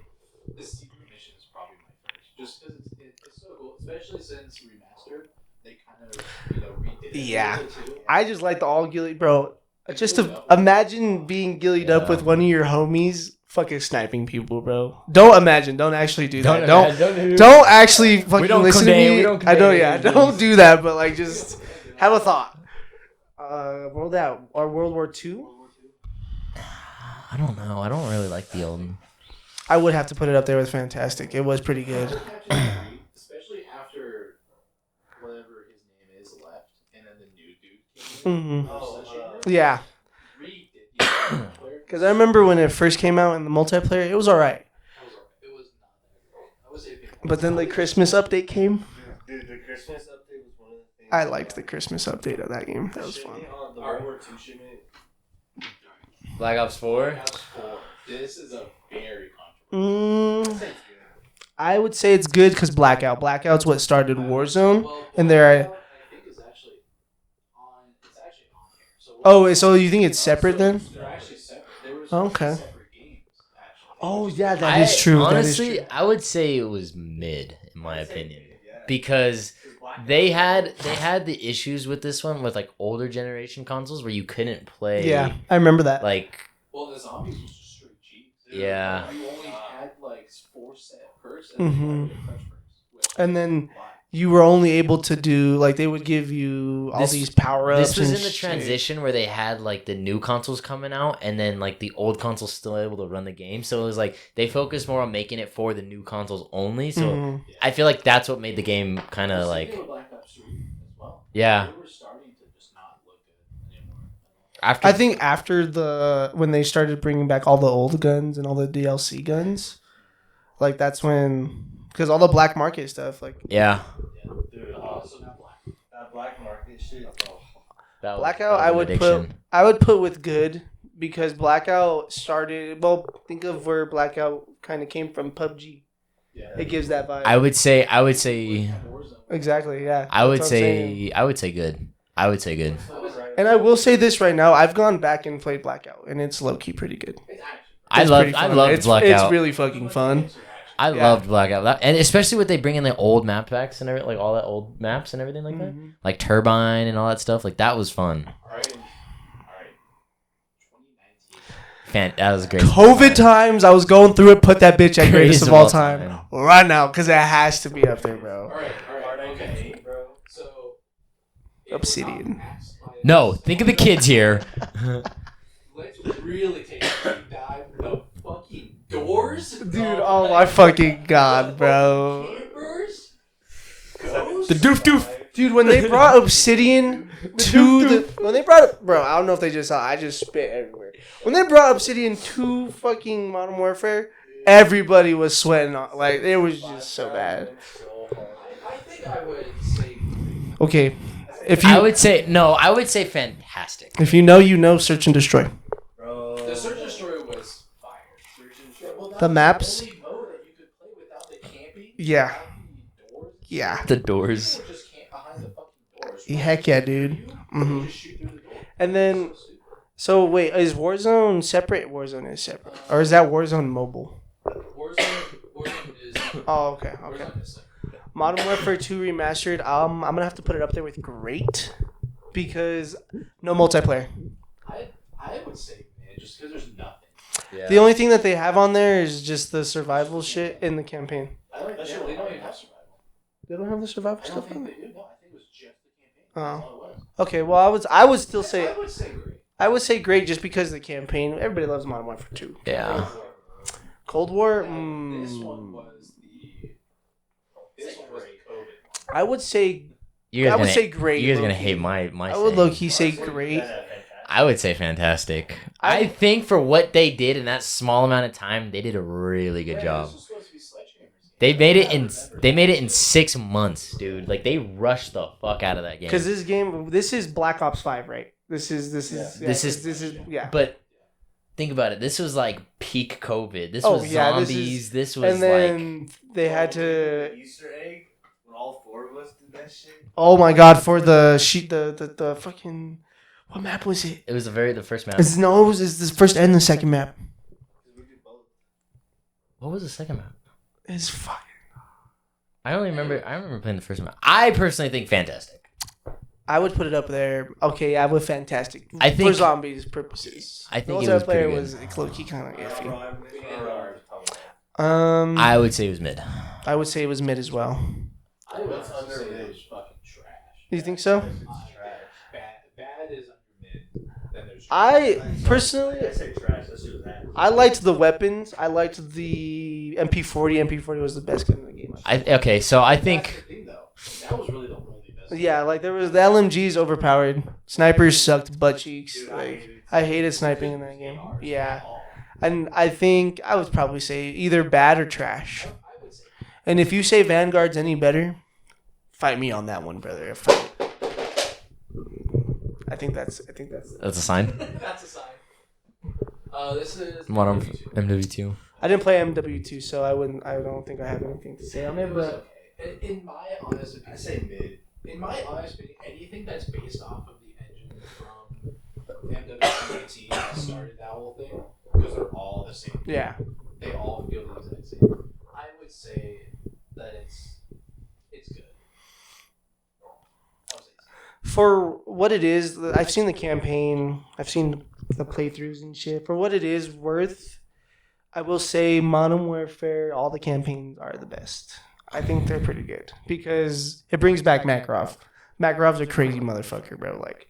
secret mission is probably my first, just because it's so cool, especially since remastered. They kind of redid it. Yeah. a little bit too. I just like the all gillied, bro. Just to imagine being gillied up with one of your homies, fucking sniping people, bro. Don't imagine. Don't actually do that. Don't actually fucking don't listen condone- to me. we don't I know, condone yeah. any of Don't these. do that, but like just have a thought. World War II. I don't know. I don't really like the old. I would have to put it up there with fantastic. It was pretty good. Especially after whatever his name is left, and then the new dude came in. Mm-hmm. Yeah, Reed did the multiplayer. because I remember when it first came out in the multiplayer, it was all right. It was not that great. I would say But then the Christmas update came. Dude, the Christmas update was one of the things. I liked the Christmas update of that game. That was fun. The World War II shipment. Black Ops 4? Black Ops 4. This is a very controversial. I would say it's good because Blackout's what started Warzone, Well, and there. I think it's actually on. It's actually on here. So Oh, so you think it's separate then? they're actually separate. They were Okay. separate games. Actually. Oh yeah, that is true. Honestly, That is true. I would say it was mid, in my opinion. Because they had the issues with this one with like older generation consoles where you couldn't play. Yeah, I remember that. Like, Well, the zombies was just straight cheats. yeah. You only had like 4 set perks Mhm. and you had touch perks. which And then why? you were only able to do like they would give you all This- these power ups. This was in the transition where they had like the new consoles coming out and then like the old consoles still able to run the game. So it was like they focused more on making it for the new consoles only. So Mhm. I feel like that's what made the game kind of Same like, thing with Black Ops 3 as well. yeah. They were starting to just not look good anymore. After I think after when they started bringing back all the old guns and all the DLC guns, like that's when because all the black market stuff like yeah. Dude, So now Black. that black market shit. Oh. That was- Blackout, that I was would an put addiction. with good because Blackout started. Well, think of where Blackout kind of came from. PUBG. Yeah. It gives that vibe. I would say Warzone. Exactly. Yeah. I would That's what I'm saying. say I would say good. I would say good. And I will say this right now: I've gone back and played Blackout, and it's low key pretty good. It's actually. I It's loved pretty fun. Blackout. It's really fucking fun. I Yeah. loved Blackout, and especially when they bring in the old map packs and everything, like all that old maps and everything like that, Mhm. like Turbine and all that stuff. Like that was fun. All right. 2019. That was great. COVID times, I was going through it. Put that bitch at greatest of all time right now because it has to be up there, All bro. right. Okay. bro. So. Obsidian. No, think of the kids here. Let's really take a deep dive. The fucking doors, Dude, oh my fucking god, bro. Campers, The doof. Dude, when they brought Obsidian when they brought bro, I don't know if they just saw. I just spit everywhere. When they brought Obsidian to fucking Modern Warfare, everybody was sweating. Like it was just so bad. I think I would say. Okay, I would say fantastic. if you know, search and destroy. Bro. The Search and Destroy was fire. Search and Destroy. Well, that The was maps? The only mode that you could play without the camping. Yeah. Without the doors. Yeah. The doors. People just camp behind the fucking doors. Heck yeah, dude. You Mhm. just shoot through the door. And then, So stupid. so wait, is Warzone separate? Warzone is separate, or is that Warzone mobile? Warzone is. Oh, okay, okay. Warzone is separate. Modern Warfare 2 remastered. I'm gonna have to put it up there with great because no multiplayer. I would say, man, just because there's nothing. Yeah. The only thing that they have on there is just the survival shit in the campaign. I like that. They don't even have survival. They don't have the survival I don't stuff on think there. they do. No, I think it was just the campaign. Oh. That's all it was. Okay, well I would still say I would say great. I would say great just because of the campaign. Everybody loves Modern Warfare 2. Yeah. Cold War. This one was the. This one was the COVID. I would say You guys I would gonna, say great. You guys are gonna low-key. hate my. I would saying. low key say great. I would say fantastic. I think for what they did in that small amount of time, they did a really good job. This was supposed to be Sledgehammer's game. They made it I in remember. they made it in 6 months, dude. Like they rushed the fuck out of that game. Because this is Black Ops 5, right? This is This is- yeah. But think about it. This was like peak COVID. This Oh, was yeah, this zombies. is- This was And then they had to. Easter egg when all 4 of us did that shit. Oh my god! For the sheet, the fucking what map was it? it was the first map. It's the first and the second map. We did both. What was the second map? It's fucking. I remember playing the first map. I personally think fantastic. I would put it up there. Okay, yeah, with fantastic. I think- for zombies purposes. I think the it was pretty multiplayer good. was low-key kind of iffy. Bro, I would say it was mid. I would say it was mid as well. I would What's also say under it mid? was fucking trash. You think so? Bad is under mid. Then there's I personally, I say trash. That shit was ass. I liked the weapons. I liked the MP40. MP40 was the best gun in the game. Okay, so I That's think the thing, though. That was really the only best. Yeah, like there was the LMG's overpowered. Snipers sucked butt cheeks. Like I hated sniping in that game. Yeah, and I think I would probably say either bad or trash. I would say. And if you say Vanguard's any better, fight me on that one, brother. I think that's. that's a sign. That's a sign. This is Modern MW2. MW2. I didn't play MW2, so I wouldn't. I don't think I have anything to say on it. It was But okay. In my honest opinion, I say mid. in my honest opinion, anything that's based off of the engine from MW2 that started that whole thing, because they're all the same. yeah, They all feel the exact same. I would say that it's good. For what it is, I've seen the campaign, I've seen the playthroughs and shit. For what it is worth, I will say Modern Warfare, all the campaigns are the best. I think they're pretty good because it brings back Makarov. Makarov's a crazy motherfucker, bro. Like,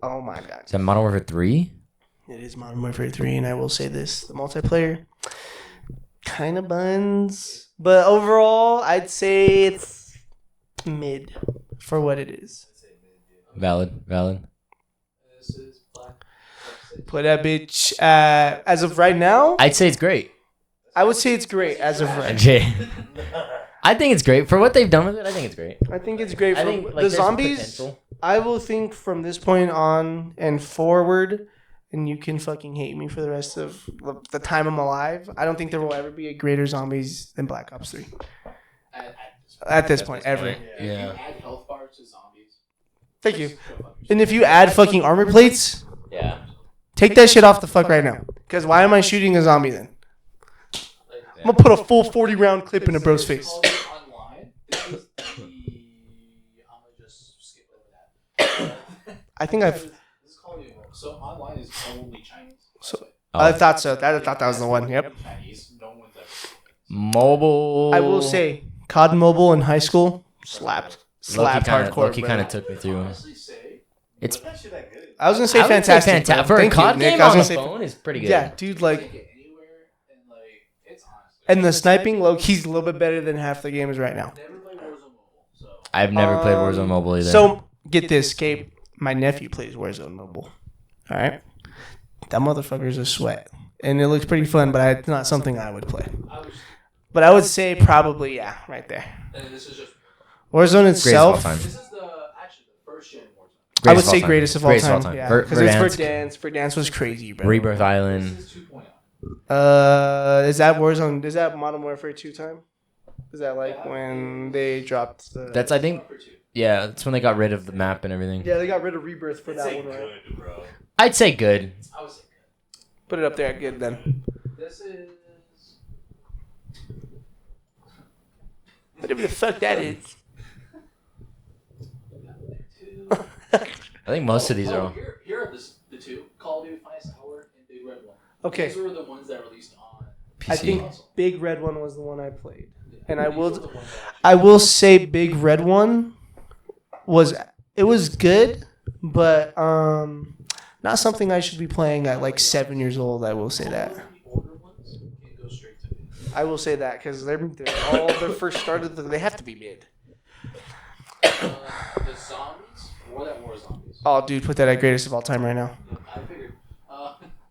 oh my god. Is that Modern Warfare 3? It is Modern Warfare 3, and I will say this: the multiplayer kind of buns, but overall, I'd say it's mid for what it is. Valid. This is Black. Put that bitch as of right now. I'd say it's great. I would say it's great as of right. Okay. I think it's great for what they've done with it. I think it's great. I think it's great. I For think like, the there's zombies, potential. I will think from this point on and forward, and you can fucking hate me for the rest of the time I'm alive. I don't think there will ever be a greater zombies than Black Ops 3. At this point, ever. Yeah. Add health bars to zombies. Thank you. And if you add fucking armor plates, Yeah. take that shit off the fuck right now. Because why am I shooting a zombie then? I'm gonna put a full 40 round clip in a bro's face. Online. This is the. I'm gonna just skip over that. I think I've. This is called so online is only Chinese. So, Oh. I thought so. I thought that was the one. Yep. Chinese. No one's ever. Mobile. I will say, COD Mobile in high school slapped. Slapped hardcore. Loki bro. kind of took me through. Honestly, say It's actually that good. I was gonna say I would fantastic. bro. For a Thank you, COD Nick. game I was on the gonna say, phone is pretty good. yeah, dude. Like, take it anywhere and like it's honestly. and the sniping low key's a little bit better than half the gamers right now. Never played Warzone Mobile, so I've never played Warzone Mobile either. So get this, Gabe. My nephew plays Warzone Mobile. All right, that motherfucker's a sweat, and it looks pretty fun. But it's not something I would play. I was. But I would say probably right there. And this is just. Warzone Greatest of all itself, time. This is actually the first gen Warzone. I would say greatest of all Greatest time. Yeah, Ver- because it's Verdansk, Verdansk. Verdansk was crazy, bro. Rebirth This Island. is 2.0. Is that Warzone? Is that Modern Warfare 2 time? Is that like when they dropped the? That's I think. For 2. Yeah, that's when they got rid of the map and everything. Yeah, they got rid of Rebirth for It's that like one, right? good, bro. I'd say good. I was like, Put it up there at good then. this is. Whatever the fuck that is. I think most of these are. Here are the two: Call of Duty Finest Hour and Big Red One. Okay, These were the ones that released on. I PC. think Big Red One was the one I played, and I These were will, the ones that actually- I will say Big Red One was good, but not something I should be playing at like 7 years old. I will say that. All of the older ones can go straight to mid. I will say that because they're all their first started. They have to be mid. The zombies or that war zombies. Oh, dude, put that at greatest of all time right now. I figured.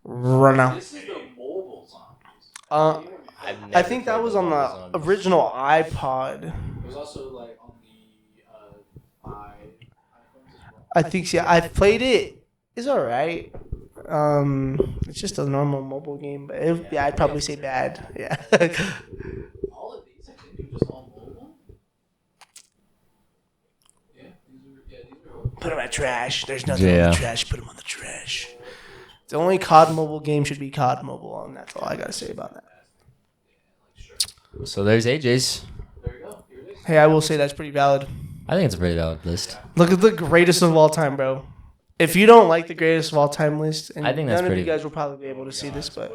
Right now. This is the mobile zombies. I've I never think that played was the on mobile the zombies. original iPod. It was also like on the iPhones as well. I think yeah, I've played it. It's alright. It's just a normal mobile game, but yeah, I'd probably say bad. Yeah. All of these, I think, are just all mobile. Yeah, these are. Put them at trash. There's nothing on Yeah. the trash. Put them on the trash. The only COD mobile game should be COD mobile, and that's all I gotta say about that. So there's AJ's. There you go. Here it is. Hey, I will say that's pretty valid. I think it's a pretty valid list. Look at the greatest of all time, bro. If you don't like the greatest of all time list, and I think that's none of pretty- you guys will probably be able to see this, but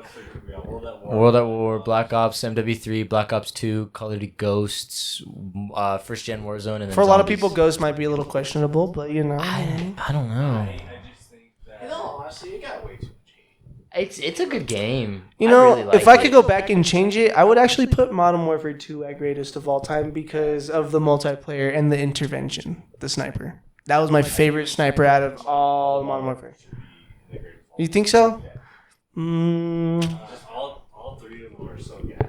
World at War, Black Ops, MW3, Black Ops 2, Call of Duty Ghosts, first gen Warzone, and then for a lot of zombies. people, Ghost might be a little questionable, but you know. I don't know. I just think that. You know, honestly, it got way too much hate. It's a good game. You I know, really like if I it. could go back and change it, I would actually put Modern Warfare 2 at greatest of all time because of the multiplayer and the intervention, the sniper. That was my favorite sniper out of all Modern Warfare. You think so? Mm, Just all three of them are so gas.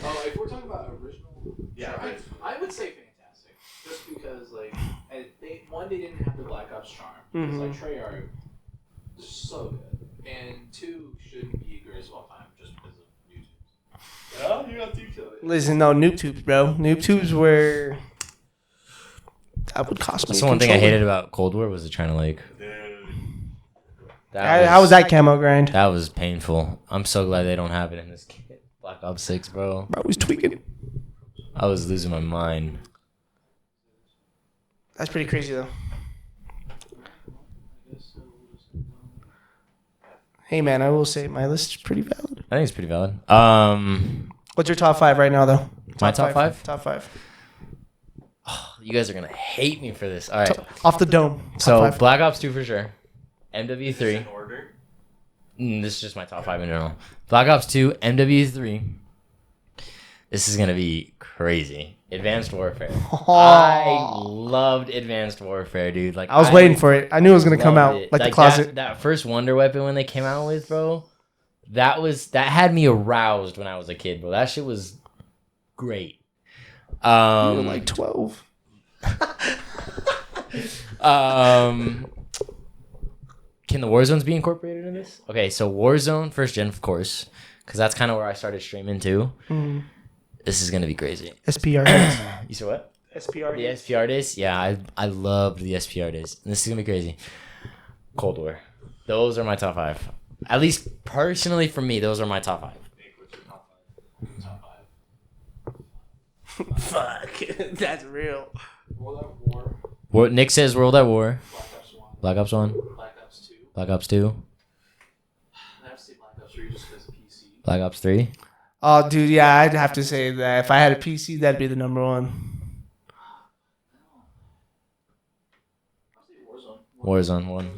Oh, if we're talking about original, Yeah, sure, I would say fantastic, just because like they didn't have the Black Ops charm. It's like Treyarch is so good, and 2 shouldn't be greatest of all time just because of YouTube. Oh, you got two killers. listen, no, noob tubes, bro. Noob tubes were... That would cost me That's a the one thing I controller. hated about Cold War was it trying to like. Dude. How was that camo grind? That was painful. I'm so glad they don't have it in this kit. Black Ops 6, bro. Bro, I was tweaking. I was losing my mind. That's pretty crazy, though. Hey man, I will say my list is pretty valid. I think it's pretty valid. What's your top 5 right now, though? My top five? Top 5. You guys are gonna hate me for this. All right. Off the dome. Top So 5. Black Ops 2 for sure. In MW3. order. This is just my top 5 in general. Black Ops 2, MW3. This is gonna be crazy. Advanced Warfare. I loved Advanced Warfare, dude. Like I was waiting for it. I knew it was gonna come loved out it. like the closet. That first Wonder Weapon when they came out with, bro. That had me aroused when I was a kid, bro. That shit was great. You were like 12. Can the Warzones be incorporated in this? Okay, so Warzone first gen, of course, because that's kind of where I started streaming too. This is gonna be crazy. SPR. You said what? SPR. The SPR days? Yeah, I loved the SPR days. This is gonna be crazy. Cold War. Those are my top 5. At least personally for me, those are my top 5. Top 5. Fuck. That's real. World at War. What Nick says World at War. Black Ops 1. Black Ops 1. Black Ops 2. Black Ops 2. I have to say Black Ops 3 just because PC. Black Ops 3. Oh, dude, yeah, I'd have to say that if I had a PC, that'd be the number 1. I'll say Warzone. Warzone 1.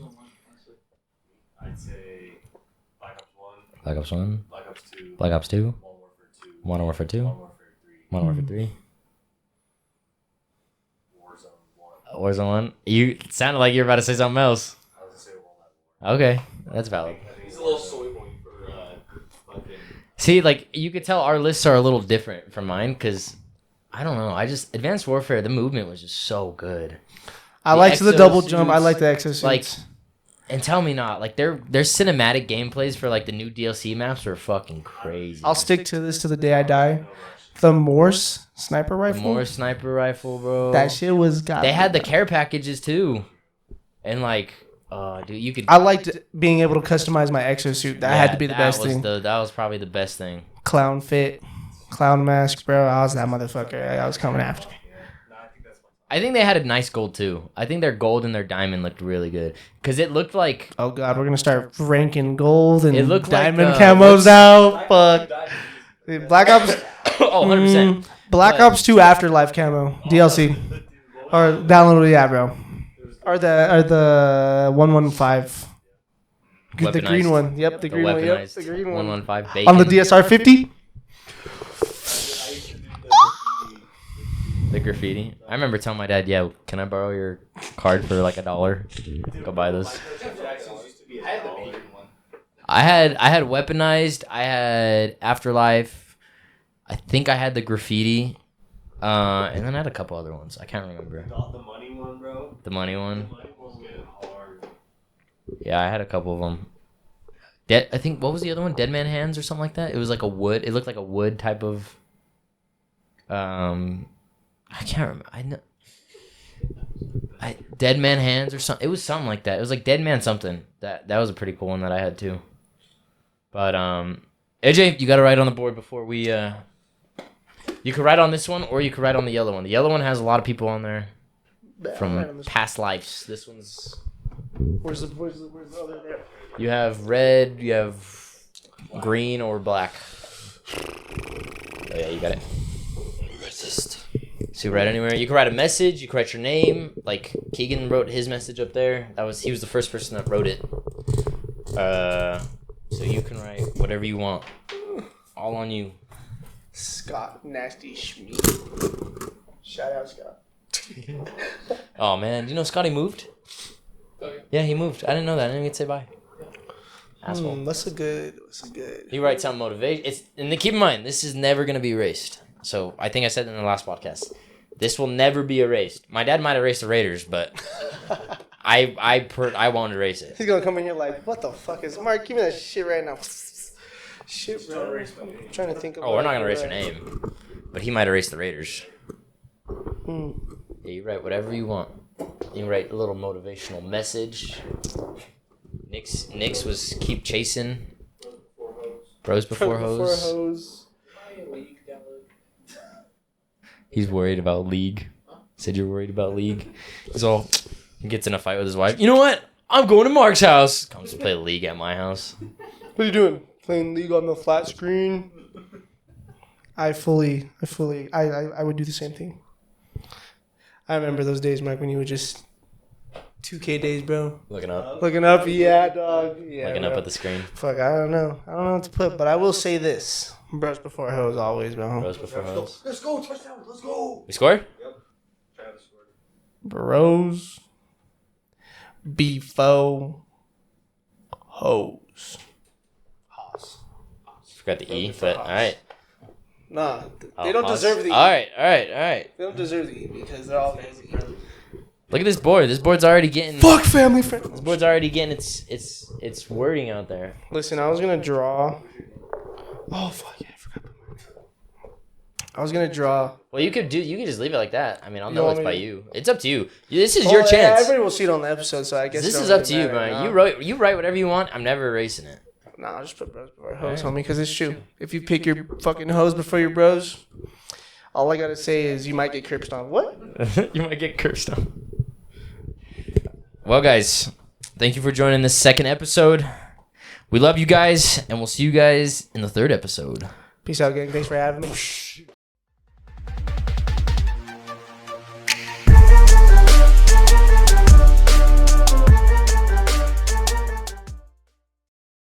I'd say Black Ops 1. Black Ops 1. Black Ops 2. Black Ops 2. Modern Warfare 2. Modern Warfare 2. Modern Warfare 3. Modern Warfare 3. Warzone 1. Warzone 1. You sounded like you were about to say something else. I was gonna say World at War. Okay, that's valid. He's a little soy boy for fucking. See, like, you could tell our lists are a little different from mine because, I don't know, Advanced Warfare, the movement was just so good. I liked the double jump. I like the exosuits. Like, and tell me not, like, their cinematic gameplays for, like, the new DLC maps were fucking crazy. I'll stick to this to the day I die. The Morse sniper The rifle. more sniper rifle, bro. That shit was god. They had the care packages, too. And, like, dude, you could... I liked being able to customize my exosuit. That had to be the best thing. That was probably the best thing. Clown fit, clown mask, bro. I was that motherfucker. I was coming after. I think they had a nice gold too. I think their gold and their diamond looked really good because it looked like Oh god, we're gonna start ranking gold and It looked like, diamond camos out. Fuck. Black Ops. 100%. Black Ops 2 Afterlife camo DLC or download, yeah, bro. Or the 115. The Weaponized. green one. Yep, the The green one. Yep, weaponized the green one. 115 bacon. On the DSR 50. The graffiti. I remember telling my dad, "Yeah, can I borrow your card for like $1? Go buy this." I had the bacon one. I had weaponized. I had Afterlife. I think I had the graffiti. And then I had a couple other ones. I can't remember. The money one, bro. The money one. The money one was getting hard. Yeah, I had a couple of them. I think what was the other one? Dead Man Hands or something like that. It was like a wood. It looked like a wood type of. I can't remember. Dead Man Hands or something. It was something like that. It was like Dead Man something. That was a pretty cool one that I had too. But AJ, you got to write on the board before we. You could write on this one, or you could write on the yellow one. The yellow one has a lot of people on there from past lives. This one's. Where's the other there? You have red. You have green or black. Oh yeah, you got it. Resist. So you write anywhere. You can write a message. You can write your name. Like Keegan wrote his message up there. He was the first person that wrote it. So you can write whatever you want. All on you. Scott Nasty Schmeat. Shout out Scott. Oh man, you know Scotty moved? Okay. Yeah, he moved. I didn't know that. I didn't even get to say bye. Asshole. What's a good? You write something motivation. And keep in mind, this is never gonna be erased. So I think I said it in the last podcast. This will never be erased. My dad might erase the Raiders, but I won't erase it. He's gonna come in here like, what the fuck is Mark? Give me that shit right now. Shit, bro. I'm trying to think of. Oh, we're not gonna erase your name, but he might erase the Raiders. Hmm. Yeah, you write whatever you want. You can write a little motivational message. Nick's was keep chasing. Bros before hoes. He's worried about League. Said you're worried about League. He gets in a fight with his wife. You know what? I'm going to Mark's house. Comes to play League at my house. What are you doing? Playing League on the flat screen? I would do the same thing. I remember those days, Mike, when you would just 2K days, bro. Looking up. Looking up, yeah, dog. Yeah, Looking bro. up at the screen. Fuck, I don't know what to put, but I will say this: bros before hoes, always, bro. Bros before hoes. Let's go, touchdown, let's go. We scored? Travis scored. Bros before hoes. Hoss. Forgot the E, but all right. Nah, Oh, they don't Hoss. deserve the E. All right. They don't deserve the E because they're all lazy. Look at this board. This board's already getting. Fuck family friend. This board's already getting its wording out there. Listen, I was gonna draw. Oh fuck yeah, I forgot. I was gonna draw. Well, you could just leave it like that. I mean, I'll You know want it's me by to- you. It's up to you. This is your Yeah, chance. everybody will see it on the episode, so I guess This it is don't up to really you, matter, man. nah. You write whatever you want. I'm never erasing it. Nah, I'll just put bros before hoes, homie, because it's true. If you pick your fucking hoes before your bros, all I gotta say is you might get cursed on. What? You might get cursed on. Well, guys, thank you for joining this second episode. We love you guys, and we'll see you guys in the third episode. Peace out, gang. Thanks for having me.